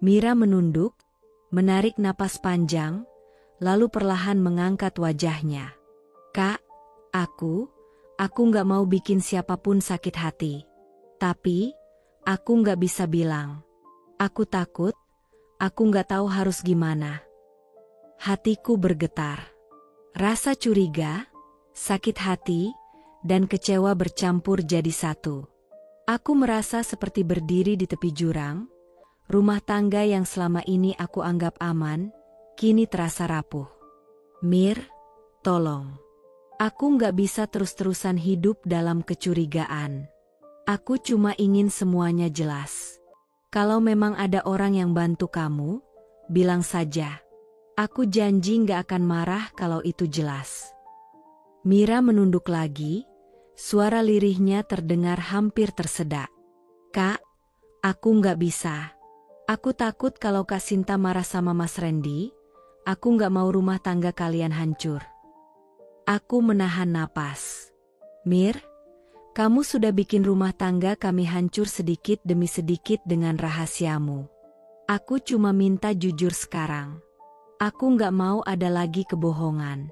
Mira menunduk, menarik napas panjang, lalu perlahan mengangkat wajahnya. Kak, aku gak mau bikin siapapun sakit hati. Tapi, aku gak bisa bilang. Aku takut, aku gak tahu harus gimana. Hatiku bergetar. Rasa curiga, sakit hati, dan kecewa bercampur jadi satu. Aku merasa seperti berdiri di tepi jurang. Rumah tangga yang selama ini aku anggap aman, kini terasa rapuh. Mir, tolong. Aku gak bisa terus-terusan hidup dalam kecurigaan. Aku cuma ingin semuanya jelas. Kalau memang ada orang yang bantu kamu, bilang saja. Aku janji gak akan marah kalau itu jelas. Mira menunduk lagi, suara lirihnya terdengar hampir tersedak. Kak, aku gak bisa. Aku takut kalau Kak Sinta marah sama Mas Randy, aku gak mau rumah tangga kalian hancur. Aku menahan napas. Mir, kamu sudah bikin rumah tangga kami hancur sedikit demi sedikit dengan rahasiamu. Aku cuma minta jujur sekarang. Aku gak mau ada lagi kebohongan.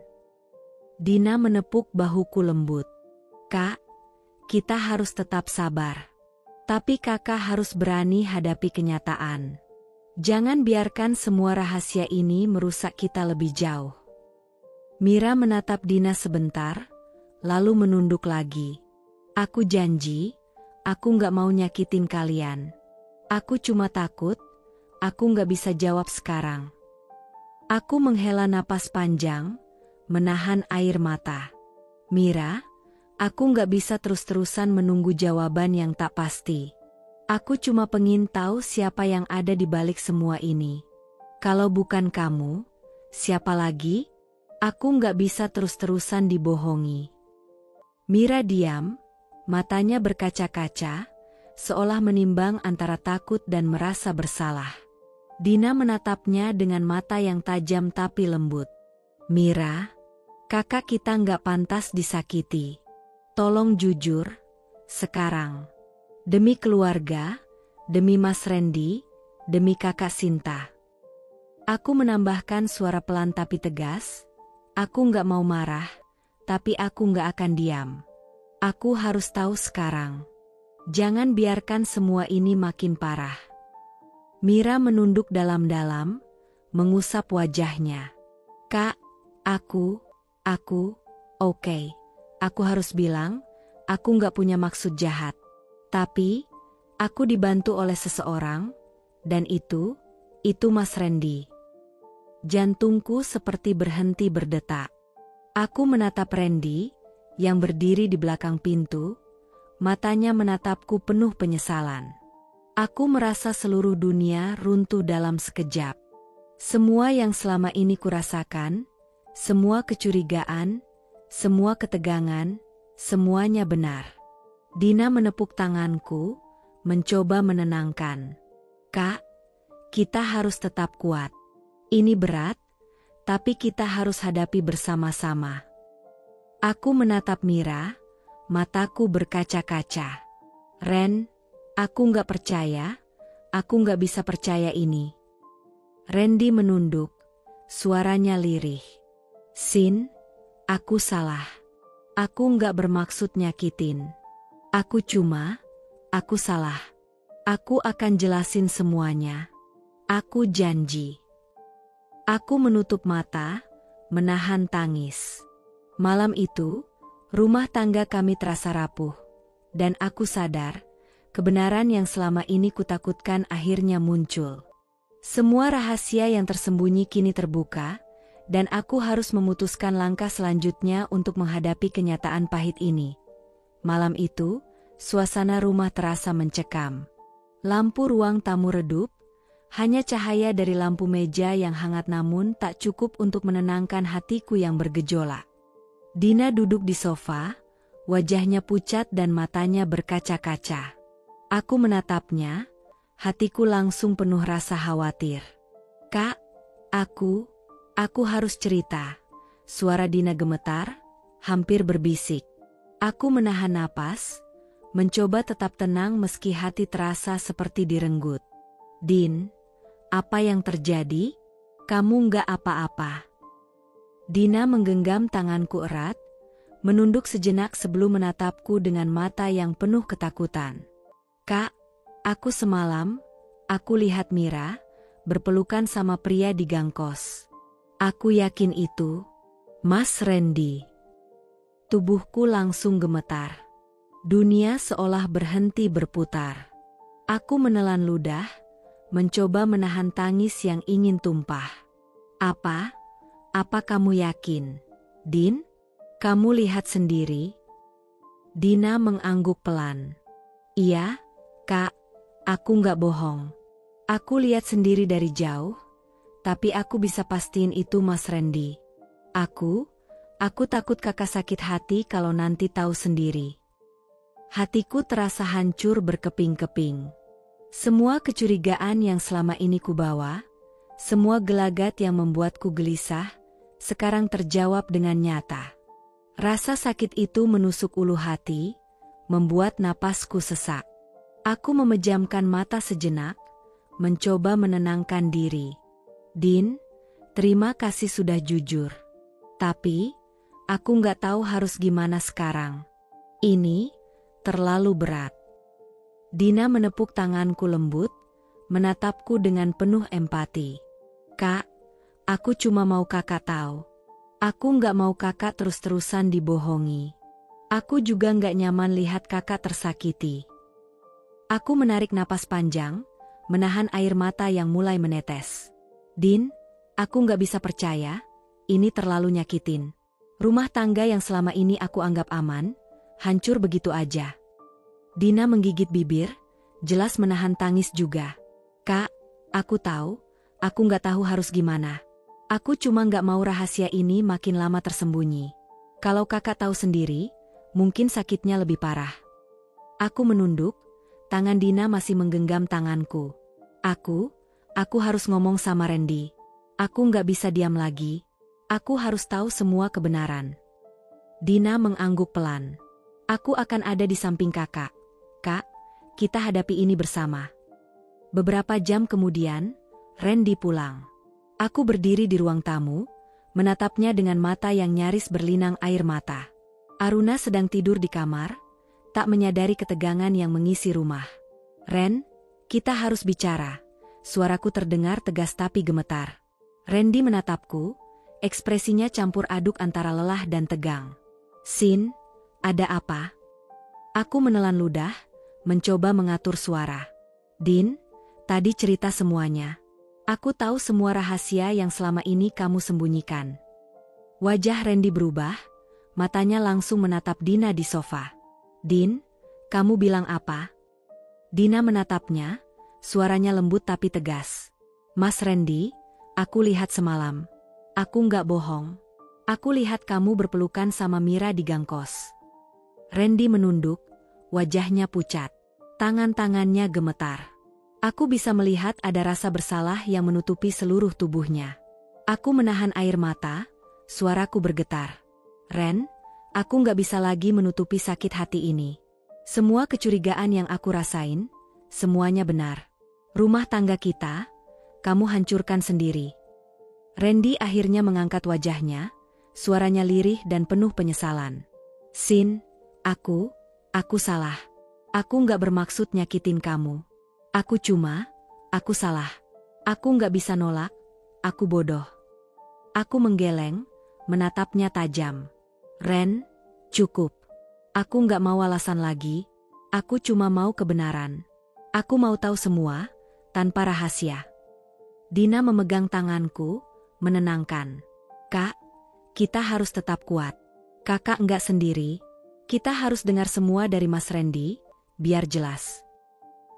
Dina menepuk bahuku lembut. Kak, kita harus tetap sabar. Tapi kakak harus berani hadapi kenyataan. Jangan biarkan semua rahasia ini merusak kita lebih jauh. Mira menatap Dina sebentar, lalu menunduk lagi. Aku janji, aku gak mau nyakitin kalian. Aku cuma takut, aku gak bisa jawab sekarang. Aku menghela napas panjang, menahan air mata. Mira, aku gak bisa terus-terusan menunggu jawaban yang tak pasti. Aku cuma pengen tahu siapa yang ada di balik semua ini. Kalau bukan kamu, siapa lagi? Aku gak bisa terus-terusan dibohongi. Mira diam, matanya berkaca-kaca, seolah menimbang antara takut dan merasa bersalah. Dina menatapnya dengan mata yang tajam tapi lembut. Mira, kakak kita gak pantas disakiti. Tolong jujur, sekarang. Demi keluarga, demi Mas Randy, demi kakak Sinta. Aku menambahkan suara pelan tapi tegas. Aku gak mau marah, tapi aku gak akan diam. Aku harus tahu sekarang. Jangan biarkan semua ini makin parah. Mira menunduk dalam-dalam, mengusap wajahnya. Kak, oke. Aku harus bilang, aku gak punya maksud jahat. Tapi, aku dibantu oleh seseorang, dan itu Mas Randy. Jantungku seperti berhenti berdetak. Aku menatap Randy, yang berdiri di belakang pintu, matanya menatapku penuh penyesalan. Aku merasa seluruh dunia runtuh dalam sekejap. Semua yang selama ini kurasakan, semua kecurigaan, semua ketegangan, semuanya benar. Dina menepuk tanganku, mencoba menenangkan. Kak, kita harus tetap kuat. Ini berat, tapi kita harus hadapi bersama-sama. Aku menatap Mira, mataku berkaca-kaca. Ren, aku nggak percaya, aku nggak bisa percaya ini. Randy menunduk, suaranya lirih. Sin, aku salah. Aku nggak bermaksud nyakitin. Aku salah. Aku akan jelasin semuanya. Aku janji. Aku menutup mata, menahan tangis. Malam itu, rumah tangga kami terasa rapuh. Dan aku sadar, kebenaran yang selama ini kutakutkan akhirnya muncul. Semua rahasia yang tersembunyi kini terbuka, dan aku harus memutuskan langkah selanjutnya untuk menghadapi kenyataan pahit ini. Malam itu, suasana rumah terasa mencekam. Lampu ruang tamu redup, hanya cahaya dari lampu meja yang hangat namun tak cukup untuk menenangkan hatiku yang bergejolak. Dina duduk di sofa, wajahnya pucat dan matanya berkaca-kaca. Aku menatapnya, hatiku langsung penuh rasa khawatir. Kak, aku harus cerita. Suara Dina gemetar, hampir berbisik. Aku menahan napas, mencoba tetap tenang meski hati terasa seperti direnggut. Din, apa yang terjadi? Kamu nggak apa-apa. Dina menggenggam tanganku erat, menunduk sejenak sebelum menatapku dengan mata yang penuh ketakutan. Kak, semalam, aku lihat Mira berpelukan sama pria di gang kos. Aku yakin itu Mas Randy. Tubuhku langsung gemetar. Dunia seolah berhenti berputar. Aku menelan ludah, mencoba menahan tangis yang ingin tumpah. Apa kamu yakin? Din? Kamu lihat sendiri? Dina mengangguk pelan. Iya, Kak, aku nggak bohong. Aku lihat sendiri dari jauh, tapi aku bisa pastiin itu Mas Randy. Aku takut kakak sakit hati kalau nanti tahu sendiri. Hatiku terasa hancur berkeping-keping. Semua kecurigaan yang selama ini kubawa, semua gelagat yang membuatku gelisah, sekarang terjawab dengan nyata. Rasa sakit itu menusuk ulu hati, membuat napasku sesak. Aku memejamkan mata sejenak, mencoba menenangkan diri. Din, terima kasih sudah jujur. Tapi, aku nggak tahu harus gimana sekarang. Ini terlalu berat. Dina menepuk tanganku lembut, menatapku dengan penuh empati. Kak, aku cuma mau kakak tahu. Aku nggak mau kakak terus-terusan dibohongi. Aku juga nggak nyaman lihat kakak tersakiti. Aku menarik napas panjang, menahan air mata yang mulai menetes. Din, aku nggak bisa percaya, ini terlalu nyakitin. Rumah tangga yang selama ini aku anggap aman, hancur begitu aja. Dina menggigit bibir, jelas menahan tangis juga. Kak, aku tahu, aku nggak tahu harus gimana. Aku cuma nggak mau rahasia ini makin lama tersembunyi. Kalau kakak tahu sendiri, mungkin sakitnya lebih parah. Aku menunduk, tangan Dina masih menggenggam tanganku. Aku harus ngomong sama Randy. Aku nggak bisa diam lagi. Aku harus tahu semua kebenaran. Dina mengangguk pelan. Aku akan ada di samping kakak. Kak, kita hadapi ini bersama. Beberapa jam kemudian, Randy pulang. Aku berdiri di ruang tamu, menatapnya dengan mata yang nyaris berlinang air mata. Aruna sedang tidur di kamar, tak menyadari ketegangan yang mengisi rumah. Ren, kita harus bicara. Suaraku terdengar tegas tapi gemetar. Randy menatapku, ekspresinya campur aduk antara lelah dan tegang. Sin, ada apa? Aku menelan ludah, mencoba mengatur suara. Din, tadi cerita semuanya. Aku tahu semua rahasia yang selama ini kamu sembunyikan. Wajah Randy berubah, matanya langsung menatap Dina di sofa. Din, kamu bilang apa? Dina menatapnya, suaranya lembut tapi tegas. Mas Randy, aku lihat semalam. Aku nggak bohong. Aku lihat kamu berpelukan sama Mira di gang kos. Randy menunduk, wajahnya pucat. Tangan-tangannya gemetar. Aku bisa melihat ada rasa bersalah yang menutupi seluruh tubuhnya. Aku menahan air mata, suaraku bergetar. Ren, aku nggak bisa lagi menutupi sakit hati ini. Semua kecurigaan yang aku rasain, semuanya benar. Rumah tangga kita, kamu hancurkan sendiri. Randy akhirnya mengangkat wajahnya, suaranya lirih dan penuh penyesalan. Sin, aku salah. Aku nggak bermaksud nyakitin kamu. Aku salah. Aku nggak bisa nolak, aku bodoh. Aku menggeleng, menatapnya tajam. Ren, cukup. Aku nggak mau alasan lagi, aku cuma mau kebenaran. Aku mau tahu semua, tanpa rahasia. Dina memegang tanganku, menenangkan. Kak, kita harus tetap kuat. Kakak nggak sendiri. Kita harus dengar semua dari Mas Randy, biar jelas.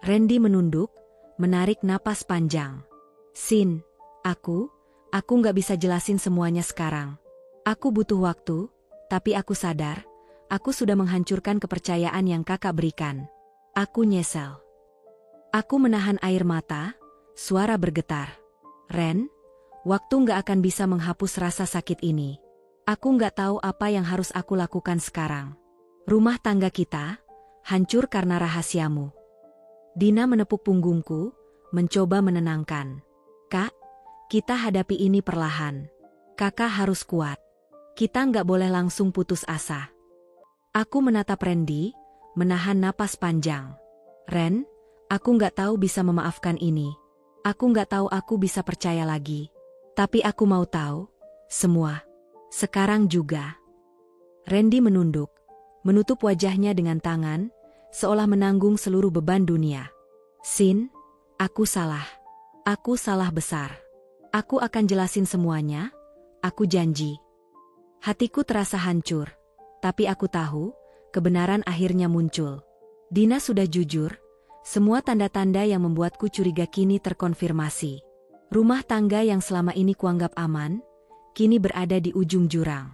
Randy menunduk, menarik napas panjang. Sin, aku nggak bisa jelasin semuanya sekarang. Aku butuh waktu, tapi aku sadar, aku sudah menghancurkan kepercayaan yang kakak berikan. Aku nyesel. Aku menahan air mata, suara bergetar. Ren, waktu nggak akan bisa menghapus rasa sakit ini. Aku nggak tahu apa yang harus aku lakukan sekarang. Rumah tangga kita hancur karena rahasiamu. Dina menepuk punggungku, mencoba menenangkan. Kak, kita hadapi ini perlahan. Kakak harus kuat. Kita nggak boleh langsung putus asa. Aku menatap Randy, menahan napas panjang. Ren, aku nggak tahu bisa memaafkan ini. Aku nggak tahu aku bisa percaya lagi. Tapi aku mau tahu, semua. Sekarang juga. Randy menunduk, menutup wajahnya dengan tangan, seolah menanggung seluruh beban dunia. Sin, aku salah. Aku salah besar. Aku akan jelasin semuanya, aku janji. Hatiku terasa hancur, tapi aku tahu, kebenaran akhirnya muncul. Dina sudah jujur, semua tanda-tanda yang membuatku curiga kini terkonfirmasi. Rumah tangga yang selama ini kuanggap aman, kini berada di ujung jurang.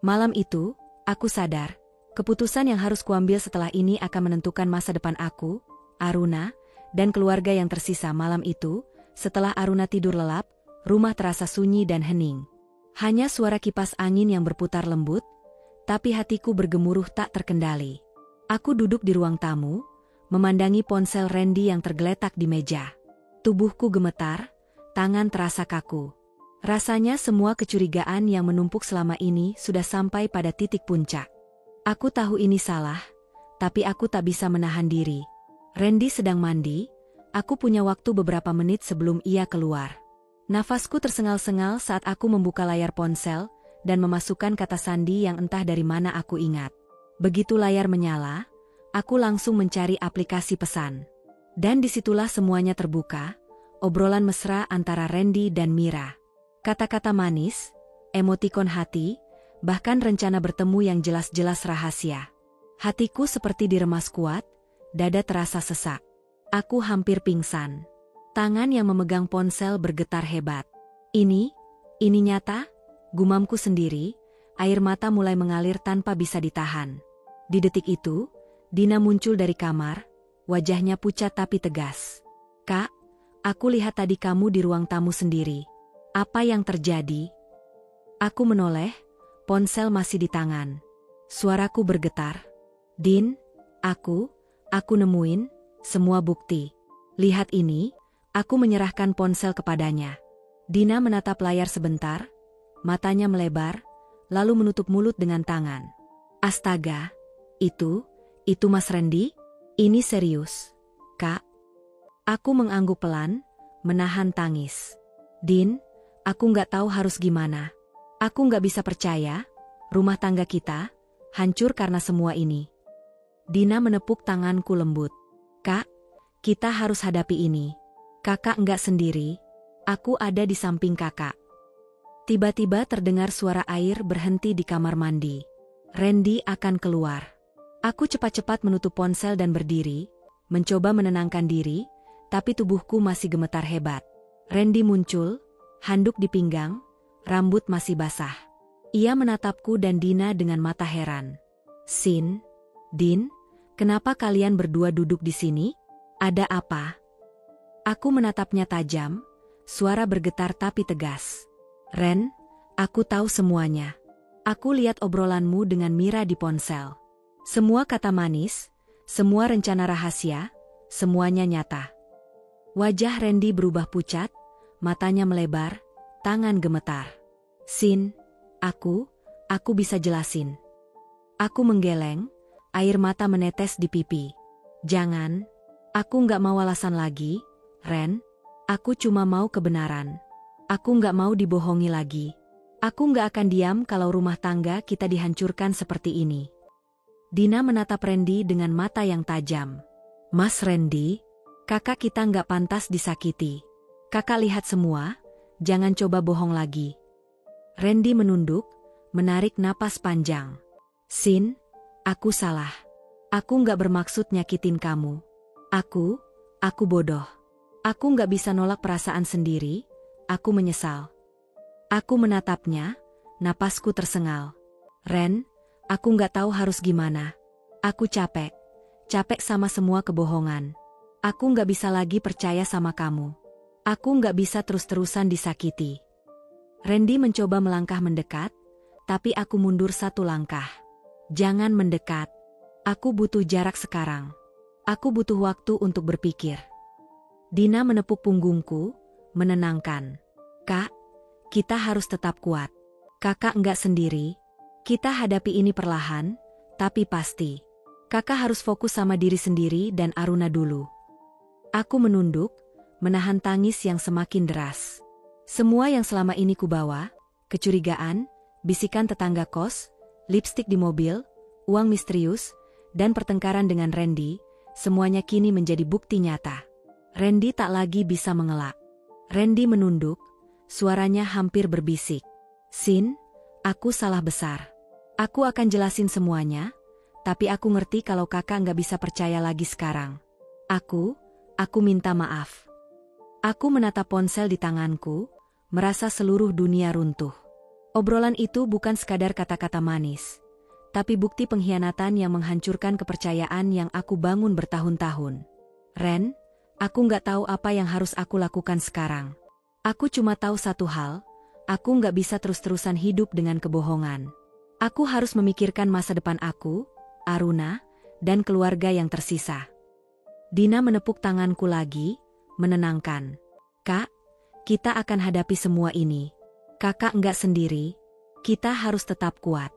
Malam itu, aku sadar, keputusan yang harus kuambil setelah ini akan menentukan masa depan aku, Aruna, dan keluarga yang tersisa. Malam itu, setelah Aruna tidur lelap, rumah terasa sunyi dan hening. Hanya suara kipas angin yang berputar lembut, tapi hatiku bergemuruh tak terkendali. Aku duduk di ruang tamu, memandangi ponsel Randy yang tergeletak di meja. Tubuhku gemetar, tangan terasa kaku. Rasanya semua kecurigaan yang menumpuk selama ini sudah sampai pada titik puncak. Aku tahu ini salah, tapi aku tak bisa menahan diri. Randy sedang mandi, aku punya waktu beberapa menit sebelum ia keluar. Nafasku tersengal-sengal saat aku membuka layar ponsel dan memasukkan kata sandi yang entah dari mana aku ingat. Begitu layar menyala, aku langsung mencari aplikasi pesan. Dan disitulah semuanya terbuka, obrolan mesra antara Randy dan Mira. Kata-kata manis, emotikon hati, bahkan rencana bertemu yang jelas-jelas rahasia. Hatiku seperti diremas kuat, dada terasa sesak. Aku hampir pingsan. Tangan yang memegang ponsel bergetar hebat. Ini nyata, gumamku sendiri, air mata mulai mengalir tanpa bisa ditahan. Di detik itu, Dina muncul dari kamar, wajahnya pucat tapi tegas. Kak, aku lihat tadi kamu di ruang tamu sendiri. Apa yang terjadi? Aku menoleh, ponsel masih di tangan. Suaraku bergetar. Din, aku nemuin semua bukti. Lihat ini. Aku menyerahkan ponsel kepadanya. Dina menatap layar sebentar, matanya melebar, lalu menutup mulut dengan tangan. Astaga, itu Mas Randy? Ini serius, Kak. Aku mengangguk pelan, menahan tangis. Din, aku nggak tahu harus gimana. Aku nggak bisa percaya, rumah tangga kita hancur karena semua ini. Dina menepuk tanganku lembut. Kak, kita harus hadapi ini. Kakak nggak sendiri, aku ada di samping kakak. Tiba-tiba terdengar suara air berhenti di kamar mandi. Randy akan keluar. Aku cepat-cepat menutup ponsel dan berdiri, mencoba menenangkan diri, tapi tubuhku masih gemetar hebat. Randy muncul, handuk di pinggang, rambut masih basah. Ia menatapku dan Dina dengan mata heran. Sin, Din, Kenapa kalian berdua duduk di sini? Ada apa? Aku menatapnya tajam, suara bergetar tapi tegas. Ren, aku tahu semuanya. Aku lihat obrolanmu dengan Mira di ponsel. Semua kata manis, semua rencana rahasia, semuanya nyata. Wajah Randy berubah pucat, matanya melebar, tangan gemetar. Sin, aku bisa jelasin. Aku menggeleng, air mata menetes di pipi. Jangan, aku nggak mau alasan lagi, Ren. Aku cuma mau kebenaran. Aku nggak mau dibohongi lagi. Aku nggak akan diam kalau rumah tangga kita dihancurkan seperti ini. Dina menatap Randy dengan mata yang tajam. Mas Randy, kakak kita nggak pantas disakiti. Kakak lihat semua, jangan coba bohong lagi. Randy menunduk, menarik napas panjang. Sin, aku salah. Aku nggak bermaksud nyakitin kamu. Aku bodoh. Aku nggak bisa nolak perasaan sendiri, aku menyesal. Aku menatapnya, napasku tersengal. Ren, aku nggak tahu harus gimana. Aku capek sama semua kebohongan. Aku nggak bisa lagi percaya sama kamu. Aku nggak bisa terus-terusan disakiti. Randy mencoba melangkah mendekat, tapi aku mundur satu langkah. Jangan mendekat. Aku butuh jarak sekarang. Aku butuh waktu untuk berpikir. Dina menepuk punggungku, menenangkan. Kak, kita harus tetap kuat. Kakak enggak sendiri. Kita hadapi ini perlahan, tapi pasti. Kakak harus fokus sama diri sendiri dan Aruna dulu. Aku menunduk, menahan tangis yang semakin deras. Semua yang selama ini kubawa, kecurigaan, bisikan tetangga kos, lipstik di mobil, uang misterius, dan pertengkaran dengan Randy, semuanya kini menjadi bukti nyata. Randy tak lagi bisa mengelak. Randy menunduk, suaranya hampir berbisik. Sin, aku salah besar. Aku akan jelasin semuanya, tapi aku ngerti kalau kakak nggak bisa percaya lagi sekarang. Aku minta maaf. Aku menatap ponsel di tanganku, merasa seluruh dunia runtuh. Obrolan itu bukan sekadar kata-kata manis, tapi bukti pengkhianatan yang menghancurkan kepercayaan yang aku bangun bertahun-tahun. Ren, aku nggak tahu apa yang harus aku lakukan sekarang. Aku cuma tahu satu hal, aku nggak bisa terus-terusan hidup dengan kebohongan. Aku harus memikirkan masa depan aku, Aruna, dan keluarga yang tersisa. Dina menepuk tanganku lagi, menenangkan. Kak, kita akan hadapi semua ini. Kakak nggak sendiri, kita harus tetap kuat.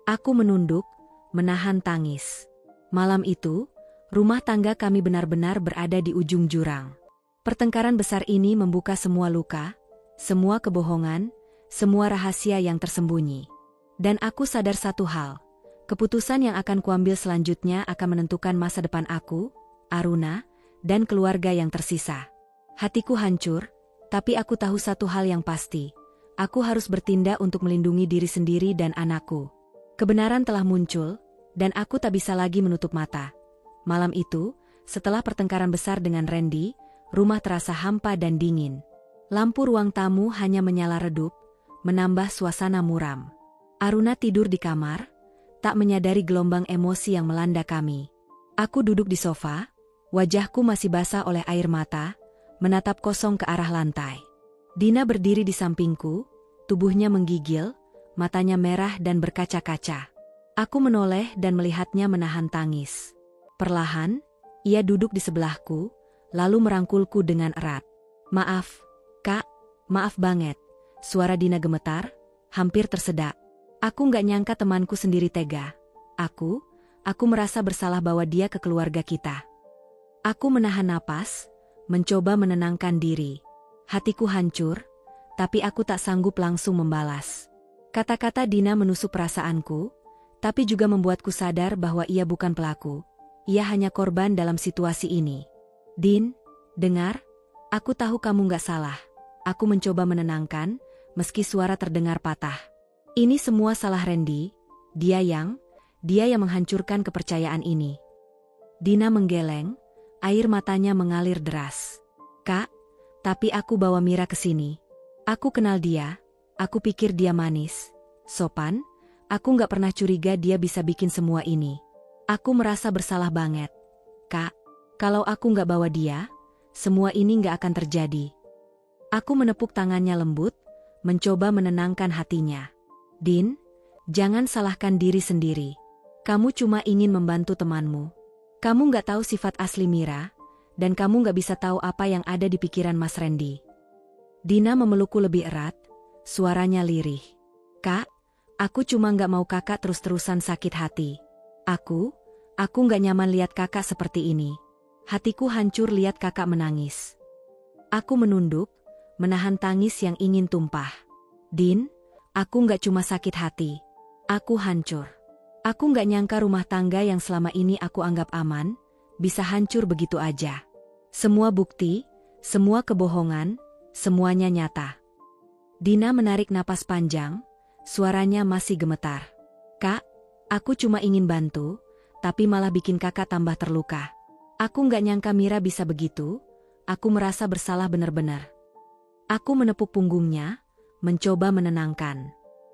Aku menunduk, menahan tangis. Malam itu, rumah tangga kami benar-benar berada di ujung jurang. Pertengkaran besar ini membuka semua luka, semua kebohongan, semua rahasia yang tersembunyi. Dan aku sadar satu hal, keputusan yang akan kuambil selanjutnya akan menentukan masa depan aku, Aruna, dan keluarga yang tersisa. Hatiku hancur, tapi aku tahu satu hal yang pasti. Aku harus bertindak untuk melindungi diri sendiri dan anakku. Kebenaran telah muncul, dan aku tak bisa lagi menutup mata. Malam itu, setelah pertengkaran besar dengan Randy, rumah terasa hampa dan dingin. Lampu ruang tamu hanya menyala redup, menambah suasana muram. Aruna tidur di kamar, tak menyadari gelombang emosi yang melanda kami. Aku duduk di sofa, wajahku masih basah oleh air mata, menatap kosong ke arah lantai. Dina berdiri di sampingku, tubuhnya menggigil, matanya merah dan berkaca-kaca. Aku menoleh dan melihatnya menahan tangis. Perlahan, ia duduk di sebelahku, lalu merangkulku dengan erat. Maaf, Kak, maaf banget. Suara Dina gemetar, hampir tersedak. Aku nggak nyangka temanku sendiri tega. Aku merasa bersalah bawa dia ke keluarga kita. Aku menahan napas, mencoba menenangkan diri. Hatiku hancur, tapi aku tak sanggup langsung membalas. Kata-kata Dina menusuk perasaanku, tapi juga membuatku sadar bahwa ia bukan pelaku. Ia hanya korban dalam situasi ini. Din, dengar, aku tahu kamu nggak salah. Aku mencoba menenangkan, meski suara terdengar patah. Ini semua salah Randy, dia yang menghancurkan kepercayaan ini. Dina menggeleng, air matanya mengalir deras. Kak, tapi aku bawa Mira ke sini. Aku kenal dia, aku pikir dia manis, sopan, aku nggak pernah curiga dia bisa bikin semua ini. Aku merasa bersalah banget. Kak, kalau aku nggak bawa dia, semua ini nggak akan terjadi. Aku menepuk tangannya lembut, mencoba menenangkan hatinya. Din, jangan salahkan diri sendiri. Kamu cuma ingin membantu temanmu. Kamu nggak tahu sifat asli Mira, dan kamu nggak bisa tahu apa yang ada di pikiran Mas Randy. Dina memelukku lebih erat, suaranya lirih. Kak, aku cuma nggak mau kakak terus-terusan sakit hati. Aku nggak nyaman lihat kakak seperti ini. Hatiku hancur lihat kakak menangis. Aku menunduk, menahan tangis yang ingin tumpah. Din, aku nggak cuma sakit hati. Aku hancur. Aku nggak nyangka rumah tangga yang selama ini aku anggap aman, bisa hancur begitu aja. Semua bukti, semua kebohongan, semuanya nyata. Dina menarik napas panjang, suaranya masih gemetar. Kak, aku cuma ingin bantu, tapi malah bikin kakak tambah terluka. Aku nggak nyangka Mira bisa begitu, aku merasa bersalah benar-benar. Aku menepuk punggungnya, mencoba menenangkan.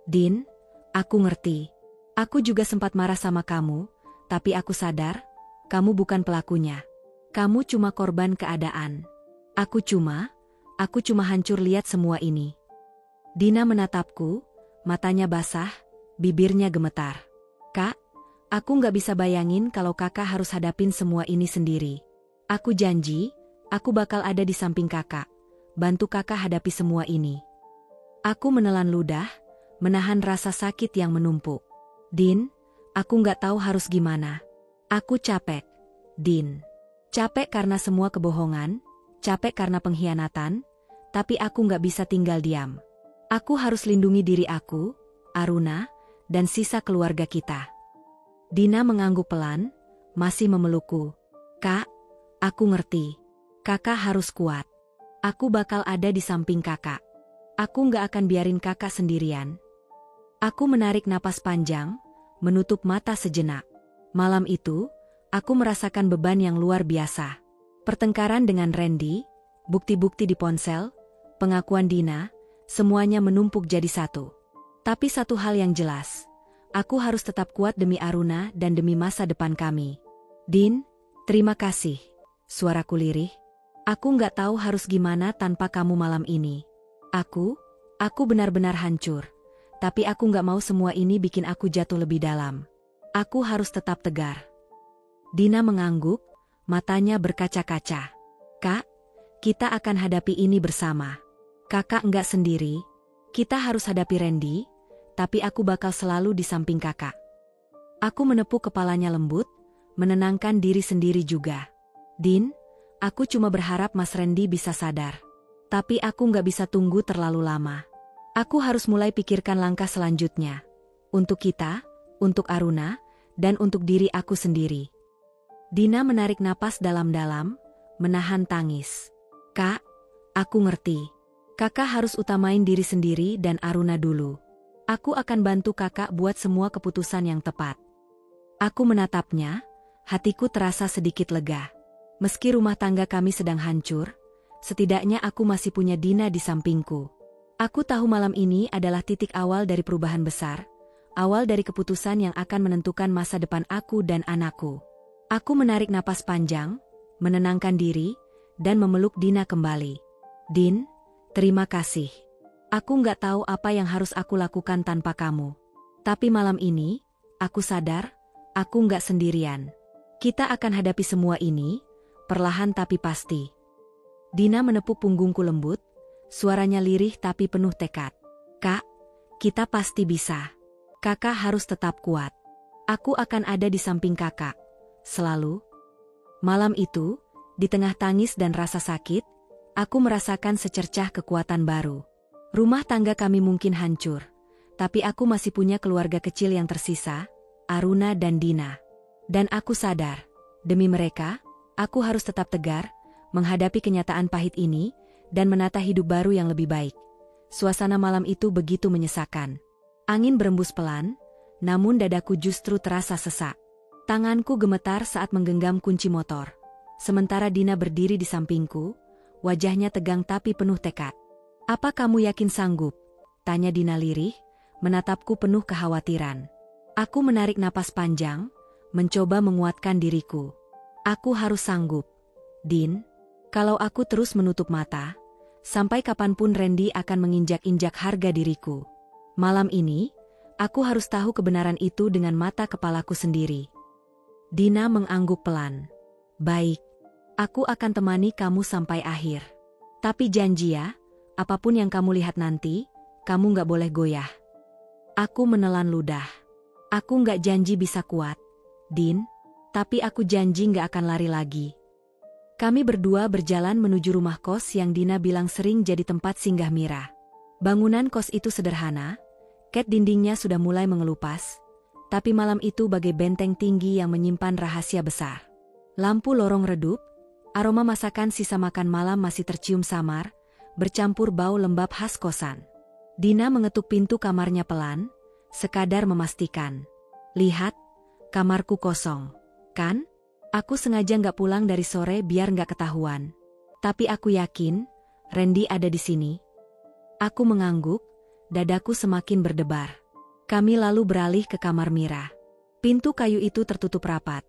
Din, aku ngerti. Aku juga sempat marah sama kamu, tapi aku sadar, kamu bukan pelakunya. Kamu cuma korban keadaan. Aku cuma hancur lihat semua ini. Dina menatapku, matanya basah, bibirnya gemetar. Kak, aku nggak bisa bayangin kalau kakak harus hadapin semua ini sendiri. Aku janji, aku bakal ada di samping kakak, bantu kakak hadapi semua ini. Aku menelan ludah, menahan rasa sakit yang menumpuk. Din, aku nggak tahu harus gimana. Aku capek, Din. Capek karena semua kebohongan, capek karena pengkhianatan, tapi aku nggak bisa tinggal diam. Aku harus lindungi diri aku, Aruna, dan sisa keluarga kita. Dina mengangguk pelan, masih memelukku. Kak, aku ngerti. Kakak harus kuat. Aku bakal ada di samping kakak. Aku nggak akan biarin kakak sendirian. Aku menarik napas panjang, menutup mata sejenak. Malam itu, aku merasakan beban yang luar biasa. Pertengkaran dengan Randy, bukti-bukti di ponsel, pengakuan Dina, semuanya menumpuk jadi satu. Tapi satu hal yang jelas, aku harus tetap kuat demi Aruna dan demi masa depan kami. Din, terima kasih. Suaraku lirih. Aku nggak tahu harus gimana tanpa kamu malam ini. Aku benar-benar hancur. Tapi aku nggak mau semua ini bikin aku jatuh lebih dalam. Aku harus tetap tegar. Dina mengangguk, matanya berkaca-kaca. Kak, kita akan hadapi ini bersama. Kakak nggak sendiri. Kita harus hadapi Randy, tapi aku bakal selalu di samping kakak. Aku menepuk kepalanya lembut, menenangkan diri sendiri juga. Din, aku cuma berharap Mas Randy bisa sadar. Tapi aku nggak bisa tunggu terlalu lama. Aku harus mulai pikirkan langkah selanjutnya. Untuk kita, untuk Aruna, dan untuk diri aku sendiri. Dina menarik napas dalam-dalam, menahan tangis. Kak, aku ngerti. Kakak harus utamain diri sendiri dan Aruna dulu. Aku akan bantu kakak buat semua keputusan yang tepat. Aku menatapnya, hatiku terasa sedikit lega. Meski rumah tangga kami sedang hancur, setidaknya aku masih punya Dina di sampingku. Aku tahu malam ini adalah titik awal dari perubahan besar, awal dari keputusan yang akan menentukan masa depan aku dan anakku. Aku menarik napas panjang, menenangkan diri, dan memeluk Dina kembali. Din, terima kasih. Aku nggak tahu apa yang harus aku lakukan tanpa kamu. Tapi malam ini, aku sadar, aku nggak sendirian. Kita akan hadapi semua ini, perlahan tapi pasti. Dina menepuk punggungku lembut, suaranya lirih tapi penuh tekad. Kak, kita pasti bisa. Kakak harus tetap kuat. Aku akan ada di samping kakak. Selalu. Malam itu, di tengah tangis dan rasa sakit, aku merasakan secercah kekuatan baru. Rumah tangga kami mungkin hancur, tapi aku masih punya keluarga kecil yang tersisa, Aruna dan Dina. Dan aku sadar, demi mereka, aku harus tetap tegar, menghadapi kenyataan pahit ini, dan menata hidup baru yang lebih baik. Suasana malam itu begitu menyesakan. Angin berembus pelan, namun dadaku justru terasa sesak. Tanganku gemetar saat menggenggam kunci motor. Sementara Dina berdiri di sampingku, wajahnya tegang tapi penuh tekad. Apa kamu yakin sanggup? Tanya Dina lirih, menatapku penuh kekhawatiran. Aku menarik napas panjang, mencoba menguatkan diriku. Aku harus sanggup. Din, kalau aku terus menutup mata, sampai kapanpun Randy akan menginjak-injak harga diriku. Malam ini, aku harus tahu kebenaran itu dengan mata kepalaku sendiri. Dina mengangguk pelan. Baik, aku akan temani kamu sampai akhir. Tapi janji ya, apapun yang kamu lihat nanti, kamu nggak boleh goyah. Aku menelan ludah. Aku nggak janji bisa kuat, Din, tapi aku janji nggak akan lari lagi. Kami berdua berjalan menuju rumah kos yang Dina bilang sering jadi tempat singgah Mira. Bangunan kos itu sederhana, cat dindingnya sudah mulai mengelupas, tapi malam itu bagai benteng tinggi yang menyimpan rahasia besar. Lampu lorong redup, aroma masakan sisa makan malam masih tercium samar, bercampur bau lembab khas kosan. Dina mengetuk pintu kamarnya pelan, sekadar memastikan. Lihat, kamarku kosong, kan? Aku sengaja nggak pulang dari sore biar nggak ketahuan. Tapi aku yakin, Randy ada di sini. Aku mengangguk, dadaku semakin berdebar. Kami lalu beralih ke kamar Mira. Pintu kayu itu tertutup rapat.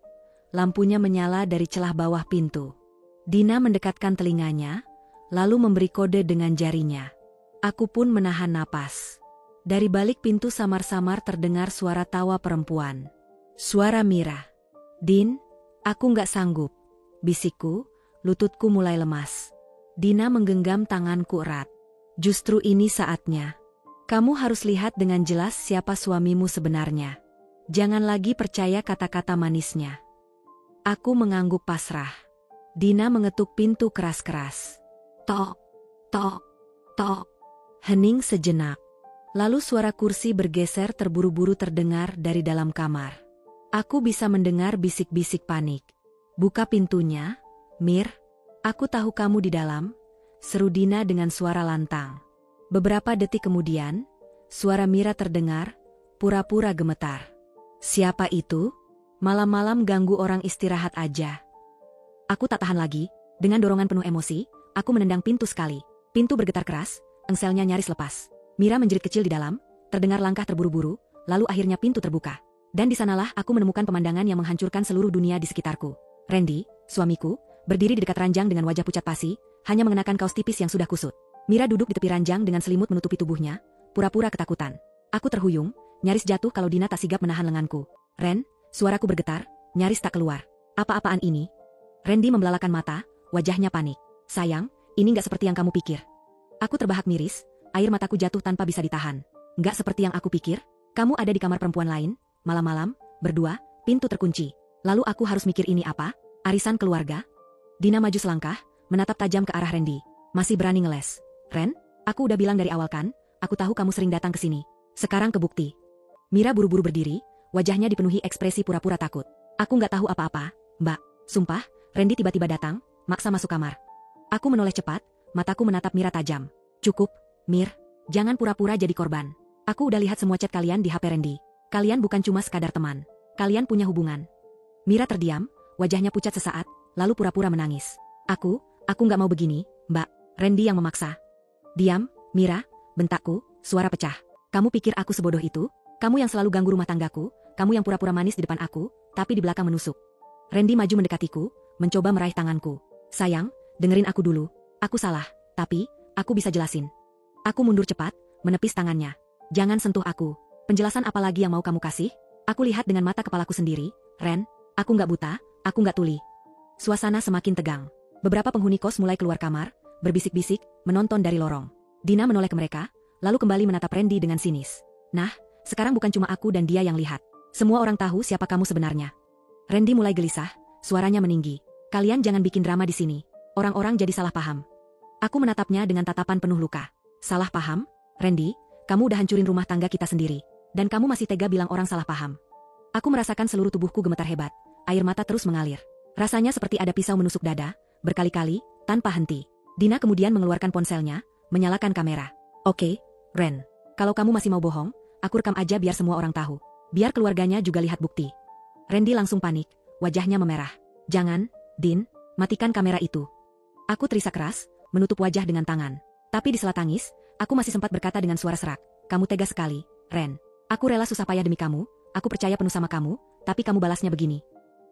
Lampunya menyala dari celah bawah pintu. Dina mendekatkan telinganya, lalu memberi kode dengan jarinya. Aku pun menahan napas. Dari balik pintu samar-samar terdengar suara tawa perempuan. Suara Mira. Din, aku nggak sanggup, bisikku, lututku mulai lemas. Dina menggenggam tanganku erat. Justru ini saatnya. Kamu harus lihat dengan jelas siapa suamimu sebenarnya. Jangan lagi percaya kata-kata manisnya. Aku mengangguk pasrah. Dina mengetuk pintu keras-keras. Tok, tok, tok. Hening sejenak. Lalu suara kursi bergeser terburu-buru terdengar dari dalam kamar. Aku bisa mendengar bisik-bisik panik. Buka pintunya, Mir. Aku tahu kamu di dalam, seru Dina dengan suara lantang. Beberapa detik kemudian, suara Mira terdengar, pura-pura gemetar. Siapa itu? Malam-malam ganggu orang istirahat aja. Aku tak tahan lagi, dengan dorongan penuh emosi, aku menendang pintu sekali. Pintu bergetar keras, engselnya nyaris lepas. Mira menjerit kecil di dalam, terdengar langkah terburu-buru, lalu akhirnya pintu terbuka. Dan di sanalah aku menemukan pemandangan yang menghancurkan seluruh dunia di sekitarku. Randy, suamiku, berdiri di dekat ranjang dengan wajah pucat pasi, hanya mengenakan kaos tipis yang sudah kusut. Mira duduk di tepi ranjang dengan selimut menutupi tubuhnya, pura-pura ketakutan. Aku terhuyung, nyaris jatuh kalau Dina tak sigap menahan lenganku. Ren, suaraku bergetar, nyaris tak keluar. Apa-apaan ini? Randy membelalakan mata, wajahnya panik. Sayang, ini nggak seperti yang kamu pikir. Aku terbahak miris, air mataku jatuh tanpa bisa ditahan. Nggak seperti yang aku pikir, kamu ada di kamar perempuan lain, malam-malam, berdua, pintu terkunci. Lalu aku harus mikir ini apa? Arisan keluarga? Dina maju selangkah, menatap tajam ke arah Randy. Masih berani ngeles. Ren, aku udah bilang dari awal kan, aku tahu kamu sering datang ke sini. Sekarang kebukti. Mira buru-buru berdiri, wajahnya dipenuhi ekspresi pura-pura takut. Aku nggak tahu apa-apa, Mbak. Sumpah, Randy tiba-tiba datang, maksa masuk kamar. Aku menoleh cepat, mataku menatap Mira tajam. Cukup, Mir, jangan pura-pura jadi korban. Aku udah lihat semua chat kalian di HP Randy. Kalian bukan cuma sekadar teman. Kalian punya hubungan. Mira terdiam, wajahnya pucat sesaat, lalu pura-pura menangis. Aku nggak mau begini, Mbak. Randy yang memaksa. Diam, Mira, bentakku, suara pecah. Kamu pikir aku sebodoh itu? Kamu yang selalu ganggu rumah tanggaku, kamu yang pura-pura manis di depan aku, tapi di belakang menusuk. Randy maju mendekatiku, mencoba meraih tanganku. Sayang, dengerin aku dulu. Aku salah, tapi aku bisa jelasin. Aku mundur cepat, menepis tangannya. Jangan sentuh aku. Penjelasan apa lagi yang mau kamu kasih? Aku lihat dengan mata kepalaku sendiri, Ren. Aku nggak buta, aku nggak tuli. Suasana semakin tegang. Beberapa penghuni kos mulai keluar kamar, berbisik-bisik, menonton dari lorong. Dina menoleh ke mereka, lalu kembali menatap Randy dengan sinis. Nah, sekarang bukan cuma aku dan dia yang lihat. Semua orang tahu siapa kamu sebenarnya. Randy mulai gelisah, suaranya meninggi. Kalian jangan bikin drama di sini. Orang-orang jadi salah paham. Aku menatapnya dengan tatapan penuh luka. Salah paham? Randy, kamu udah hancurin rumah tangga kita sendiri. Dan kamu masih tega bilang orang salah paham. Aku merasakan seluruh tubuhku gemetar hebat. Air mata terus mengalir. Rasanya seperti ada pisau menusuk dada, berkali-kali, tanpa henti. Dina kemudian mengeluarkan ponselnya, menyalakan kamera. Oke, Ren. Kalau kamu masih mau bohong, aku rekam aja biar semua orang tahu. Biar keluarganya juga lihat bukti. Randy langsung panik, wajahnya memerah. Jangan, Din, matikan kamera itu. Aku terisak keras, menutup wajah dengan tangan. Tapi di sela tangis, aku masih sempat berkata dengan suara serak. Kamu tega sekali, Ren. Aku rela susah payah demi kamu, aku percaya penuh sama kamu, tapi kamu balasnya begini.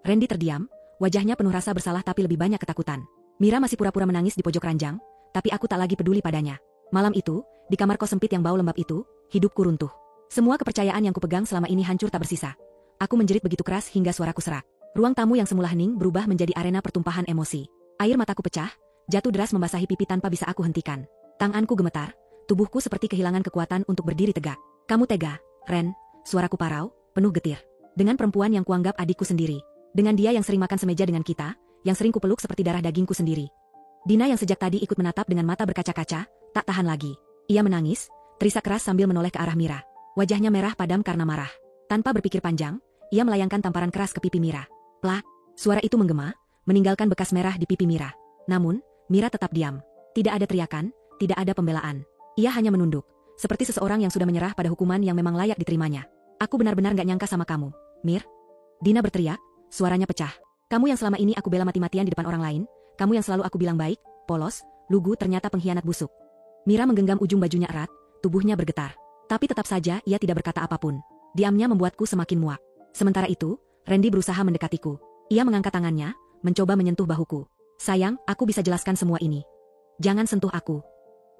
Randy terdiam, wajahnya penuh rasa bersalah tapi lebih banyak ketakutan. Mira masih pura-pura menangis di pojok ranjang, tapi aku tak lagi peduli padanya. Malam itu, di kamar kos sempit yang bau lembab itu, hidupku runtuh. Semua kepercayaan yang kupegang selama ini hancur tak bersisa. Aku menjerit begitu keras hingga suaraku serak. Ruang tamu yang semula hening berubah menjadi arena pertumpahan emosi. Air mataku pecah, jatuh deras membasahi pipi tanpa bisa aku hentikan. Tanganku gemetar, tubuhku seperti kehilangan kekuatan untuk berdiri tegak. Kamu tega, Ren, suaraku parau, penuh getir. Dengan perempuan yang kuanggap adikku sendiri. Dengan dia yang sering makan semeja dengan kita, yang sering kupeluk seperti darah dagingku sendiri. Dina yang sejak tadi ikut menatap dengan mata berkaca-kaca, tak tahan lagi. Ia menangis, terisak keras sambil menoleh ke arah Mira. Wajahnya merah padam karena marah. Tanpa berpikir panjang, ia melayangkan tamparan keras ke pipi Mira. Plak, suara itu menggema, meninggalkan bekas merah di pipi Mira. Namun, Mira tetap diam. Tidak ada teriakan, tidak ada pembelaan. Ia hanya menunduk, seperti seseorang yang sudah menyerah pada hukuman yang memang layak diterimanya. Aku benar-benar gak nyangka sama kamu, Mir. Dina berteriak, suaranya pecah. Kamu yang selama ini aku bela mati-matian di depan orang lain, kamu yang selalu aku bilang baik, polos, lugu ternyata pengkhianat busuk. Mira menggenggam ujung bajunya erat, tubuhnya bergetar. Tapi tetap saja ia tidak berkata apapun. Diamnya membuatku semakin muak. Sementara itu, Randy berusaha mendekatiku. Ia mengangkat tangannya, mencoba menyentuh bahuku. Sayang, aku bisa jelaskan semua ini. Jangan sentuh aku.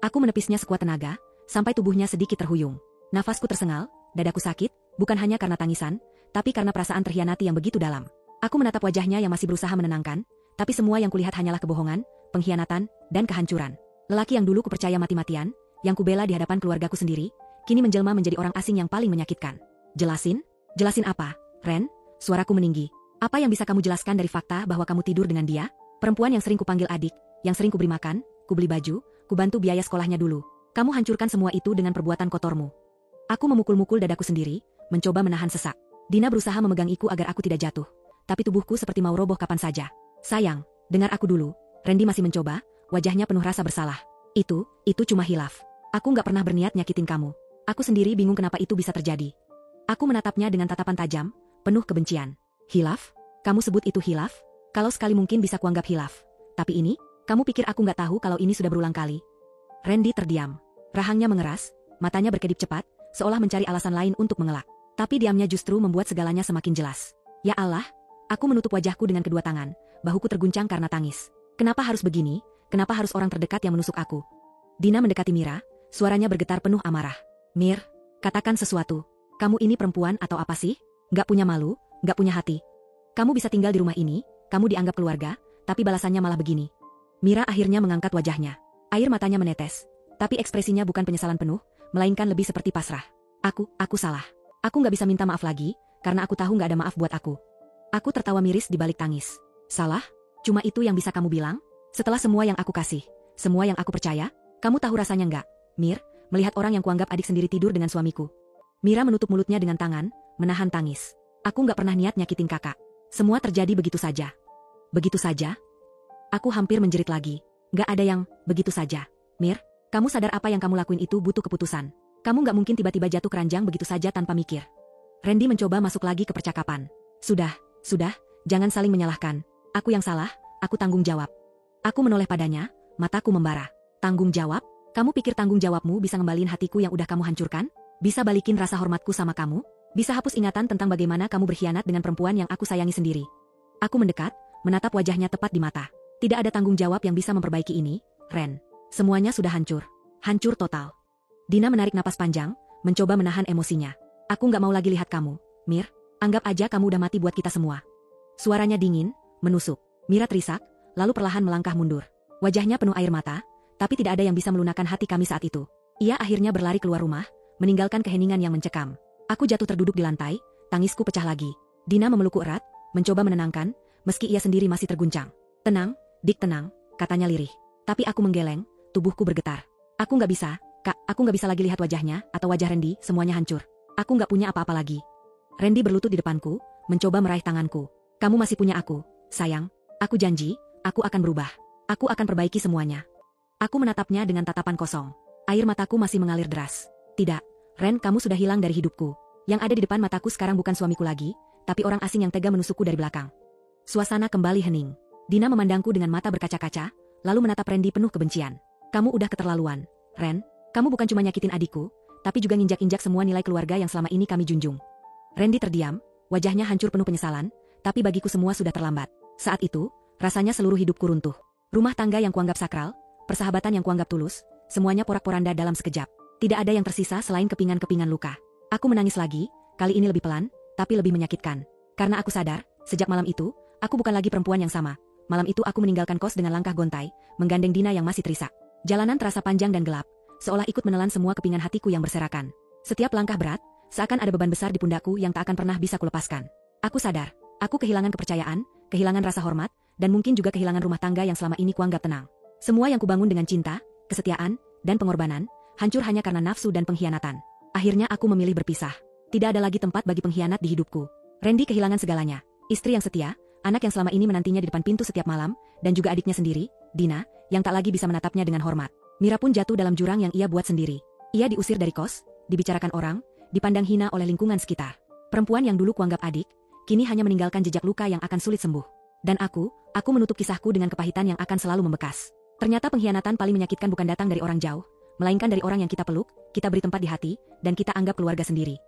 Aku menepisnya sekuat tenaga, sampai tubuhnya sedikit terhuyung. Nafasku tersengal, dadaku sakit, bukan hanya karena tangisan, tapi karena perasaan terhianati yang begitu dalam. Aku menatap wajahnya yang masih berusaha menenangkan, tapi semua yang kulihat hanyalah kebohongan, pengkhianatan, dan kehancuran. Lelaki yang dulu kupercaya mati-matian, yang kubela di hadapan keluargaku sendiri, kini menjelma menjadi orang asing yang paling menyakitkan. Jelasin? Jelasin apa, Ren? Suaraku meninggi. Apa yang bisa kamu jelaskan dari fakta bahwa kamu tidur dengan dia? Perempuan yang sering kupanggil adik, yang sering kuberi makan, kubeli baju, kubantu biaya sekolahnya dulu. Kamu hancurkan semua itu dengan perbuatan kotormu. Aku memukul-mukul dadaku sendiri, mencoba menahan sesak. Dina berusaha memegang iku agar aku tidak jatuh. Tapi tubuhku seperti mau roboh kapan saja. Sayang, dengar aku dulu. Randy masih mencoba, wajahnya penuh rasa bersalah. Itu cuma hilaf. Aku gak pernah berniat nyakitin kamu. Aku sendiri bingung kenapa itu bisa terjadi. Aku menatapnya dengan tatapan tajam, penuh kebencian. Hilaf? Kamu sebut itu hilaf? Kalau sekali mungkin bisa kuanggap hilaf. Tapi ini, kamu pikir aku gak tahu kalau ini sudah berulang kali? Randy terdiam. Rahangnya mengeras, matanya berkedip cepat, seolah mencari alasan lain untuk mengelak. Tapi diamnya justru membuat segalanya semakin jelas. Ya Allah, aku menutup wajahku dengan kedua tangan, bahuku terguncang karena tangis. Kenapa harus begini? Kenapa harus orang terdekat yang menusuk aku? Dina mendekati Mira, suaranya bergetar penuh amarah. Mir, katakan sesuatu. Kamu ini perempuan atau apa sih? Gak punya malu, gak punya hati. Kamu bisa tinggal di rumah ini, kamu dianggap keluarga, tapi balasannya malah begini. Mira akhirnya mengangkat wajahnya. Air matanya menetes, tapi ekspresinya bukan penyesalan penuh, melainkan lebih seperti pasrah. Aku salah. Aku gak bisa minta maaf lagi, karena aku tahu gak ada maaf buat aku. Aku tertawa miris di balik tangis. Salah? Cuma itu yang bisa kamu bilang? Setelah semua yang aku kasih, semua yang aku percaya, kamu tahu rasanya nggak, Mir, melihat orang yang kuanggap adik sendiri tidur dengan suamiku? Mira menutup mulutnya dengan tangan, menahan tangis. Aku nggak pernah niat nyakitin kakak. Semua terjadi begitu saja. Begitu saja? Aku hampir menjerit lagi. Nggak ada yang begitu saja. Mir, kamu sadar apa yang kamu lakuin itu butuh keputusan. Kamu nggak mungkin tiba-tiba jatuh keranjang begitu saja tanpa mikir. Randy mencoba masuk lagi ke percakapan. Sudah, jangan saling menyalahkan. Aku yang salah, aku tanggung jawab. Aku menoleh padanya, mataku membara. Tanggung jawab? Kamu pikir tanggung jawabmu bisa ngembaliin hatiku yang udah kamu hancurkan? Bisa balikin rasa hormatku sama kamu? Bisa hapus ingatan tentang bagaimana kamu berkhianat dengan perempuan yang aku sayangi sendiri? Aku mendekat, menatap wajahnya tepat di mata. Tidak ada tanggung jawab yang bisa memperbaiki ini, Ren. Semuanya sudah hancur. Hancur total. Dina menarik napas panjang, mencoba menahan emosinya. Aku nggak mau lagi lihat kamu, Mir. Anggap aja kamu udah mati buat kita semua. Suaranya dingin, menusuk. Mira terisak, lalu perlahan melangkah mundur. Wajahnya penuh air mata, tapi tidak ada yang bisa melunakkan hati kami saat itu. Ia akhirnya berlari keluar rumah, meninggalkan keheningan yang mencekam. Aku jatuh terduduk di lantai, tangisku pecah lagi. Dina memelukku erat, mencoba menenangkan, meski ia sendiri masih terguncang. Tenang, Dik tenang, katanya lirih. Tapi aku menggeleng, tubuhku bergetar. Aku nggak bisa, Kak, aku nggak bisa lagi lihat wajahnya, atau wajah Randy, semuanya hancur. Aku nggak punya apa-apa lagi. Randy berlutut di depanku, mencoba meraih tanganku. Kamu masih punya aku, sayang. Aku janji, aku akan berubah. Aku akan perbaiki semuanya. Aku menatapnya dengan tatapan kosong. Air mataku masih mengalir deras. Tidak, Ren, kamu sudah hilang dari hidupku. Yang ada di depan mataku sekarang bukan suamiku lagi, tapi orang asing yang tega menusukku dari belakang. Suasana kembali hening. Dina memandangku dengan mata berkaca-kaca, lalu menatap Randy penuh kebencian. Kamu udah keterlaluan, Ren. Kamu bukan cuma nyakitin adikku, tapi juga nginjak-injak semua nilai keluarga yang selama ini kami junjung. Randy terdiam, wajahnya hancur penuh penyesalan, tapi bagiku semua sudah terlambat. Saat itu, rasanya seluruh hidupku runtuh. Rumah tangga yang kuanggap sakral, persahabatan yang kuanggap tulus, semuanya porak-poranda dalam sekejap. Tidak ada yang tersisa selain kepingan-kepingan luka. Aku menangis lagi, kali ini lebih pelan, tapi lebih menyakitkan. Karena aku sadar, sejak malam itu, aku bukan lagi perempuan yang sama. Malam itu aku meninggalkan kos dengan langkah gontai, menggandeng Dina yang masih terisak. Jalanan terasa panjang dan gelap, seolah ikut menelan semua kepingan hatiku yang berserakan. Setiap langkah berat, seakan ada beban besar di pundakku yang tak akan pernah bisa kulepaskan. Aku sadar, aku kehilangan kepercayaan, kehilangan rasa hormat, dan mungkin juga kehilangan rumah tangga yang selama ini kuanggap tenang. Semua yang kubangun dengan cinta, kesetiaan, dan pengorbanan, hancur hanya karena nafsu dan pengkhianatan. Akhirnya aku memilih berpisah. Tidak ada lagi tempat bagi pengkhianat di hidupku. Randy kehilangan segalanya, istri yang setia, anak yang selama ini menantinya di depan pintu setiap malam, dan juga adiknya sendiri, Dina, yang tak lagi bisa menatapnya dengan hormat. Mira pun jatuh dalam jurang yang ia buat sendiri. Ia diusir dari kos, dibicarakan orang, dipandang hina oleh lingkungan sekitar. Perempuan yang dulu kuanggap adik, kini hanya meninggalkan jejak luka yang akan sulit sembuh. Dan aku menutup kisahku dengan kepahitan yang akan selalu membekas. Ternyata pengkhianatan paling menyakitkan bukan datang dari orang jauh, melainkan dari orang yang kita peluk, kita beri tempat di hati, dan kita anggap keluarga sendiri.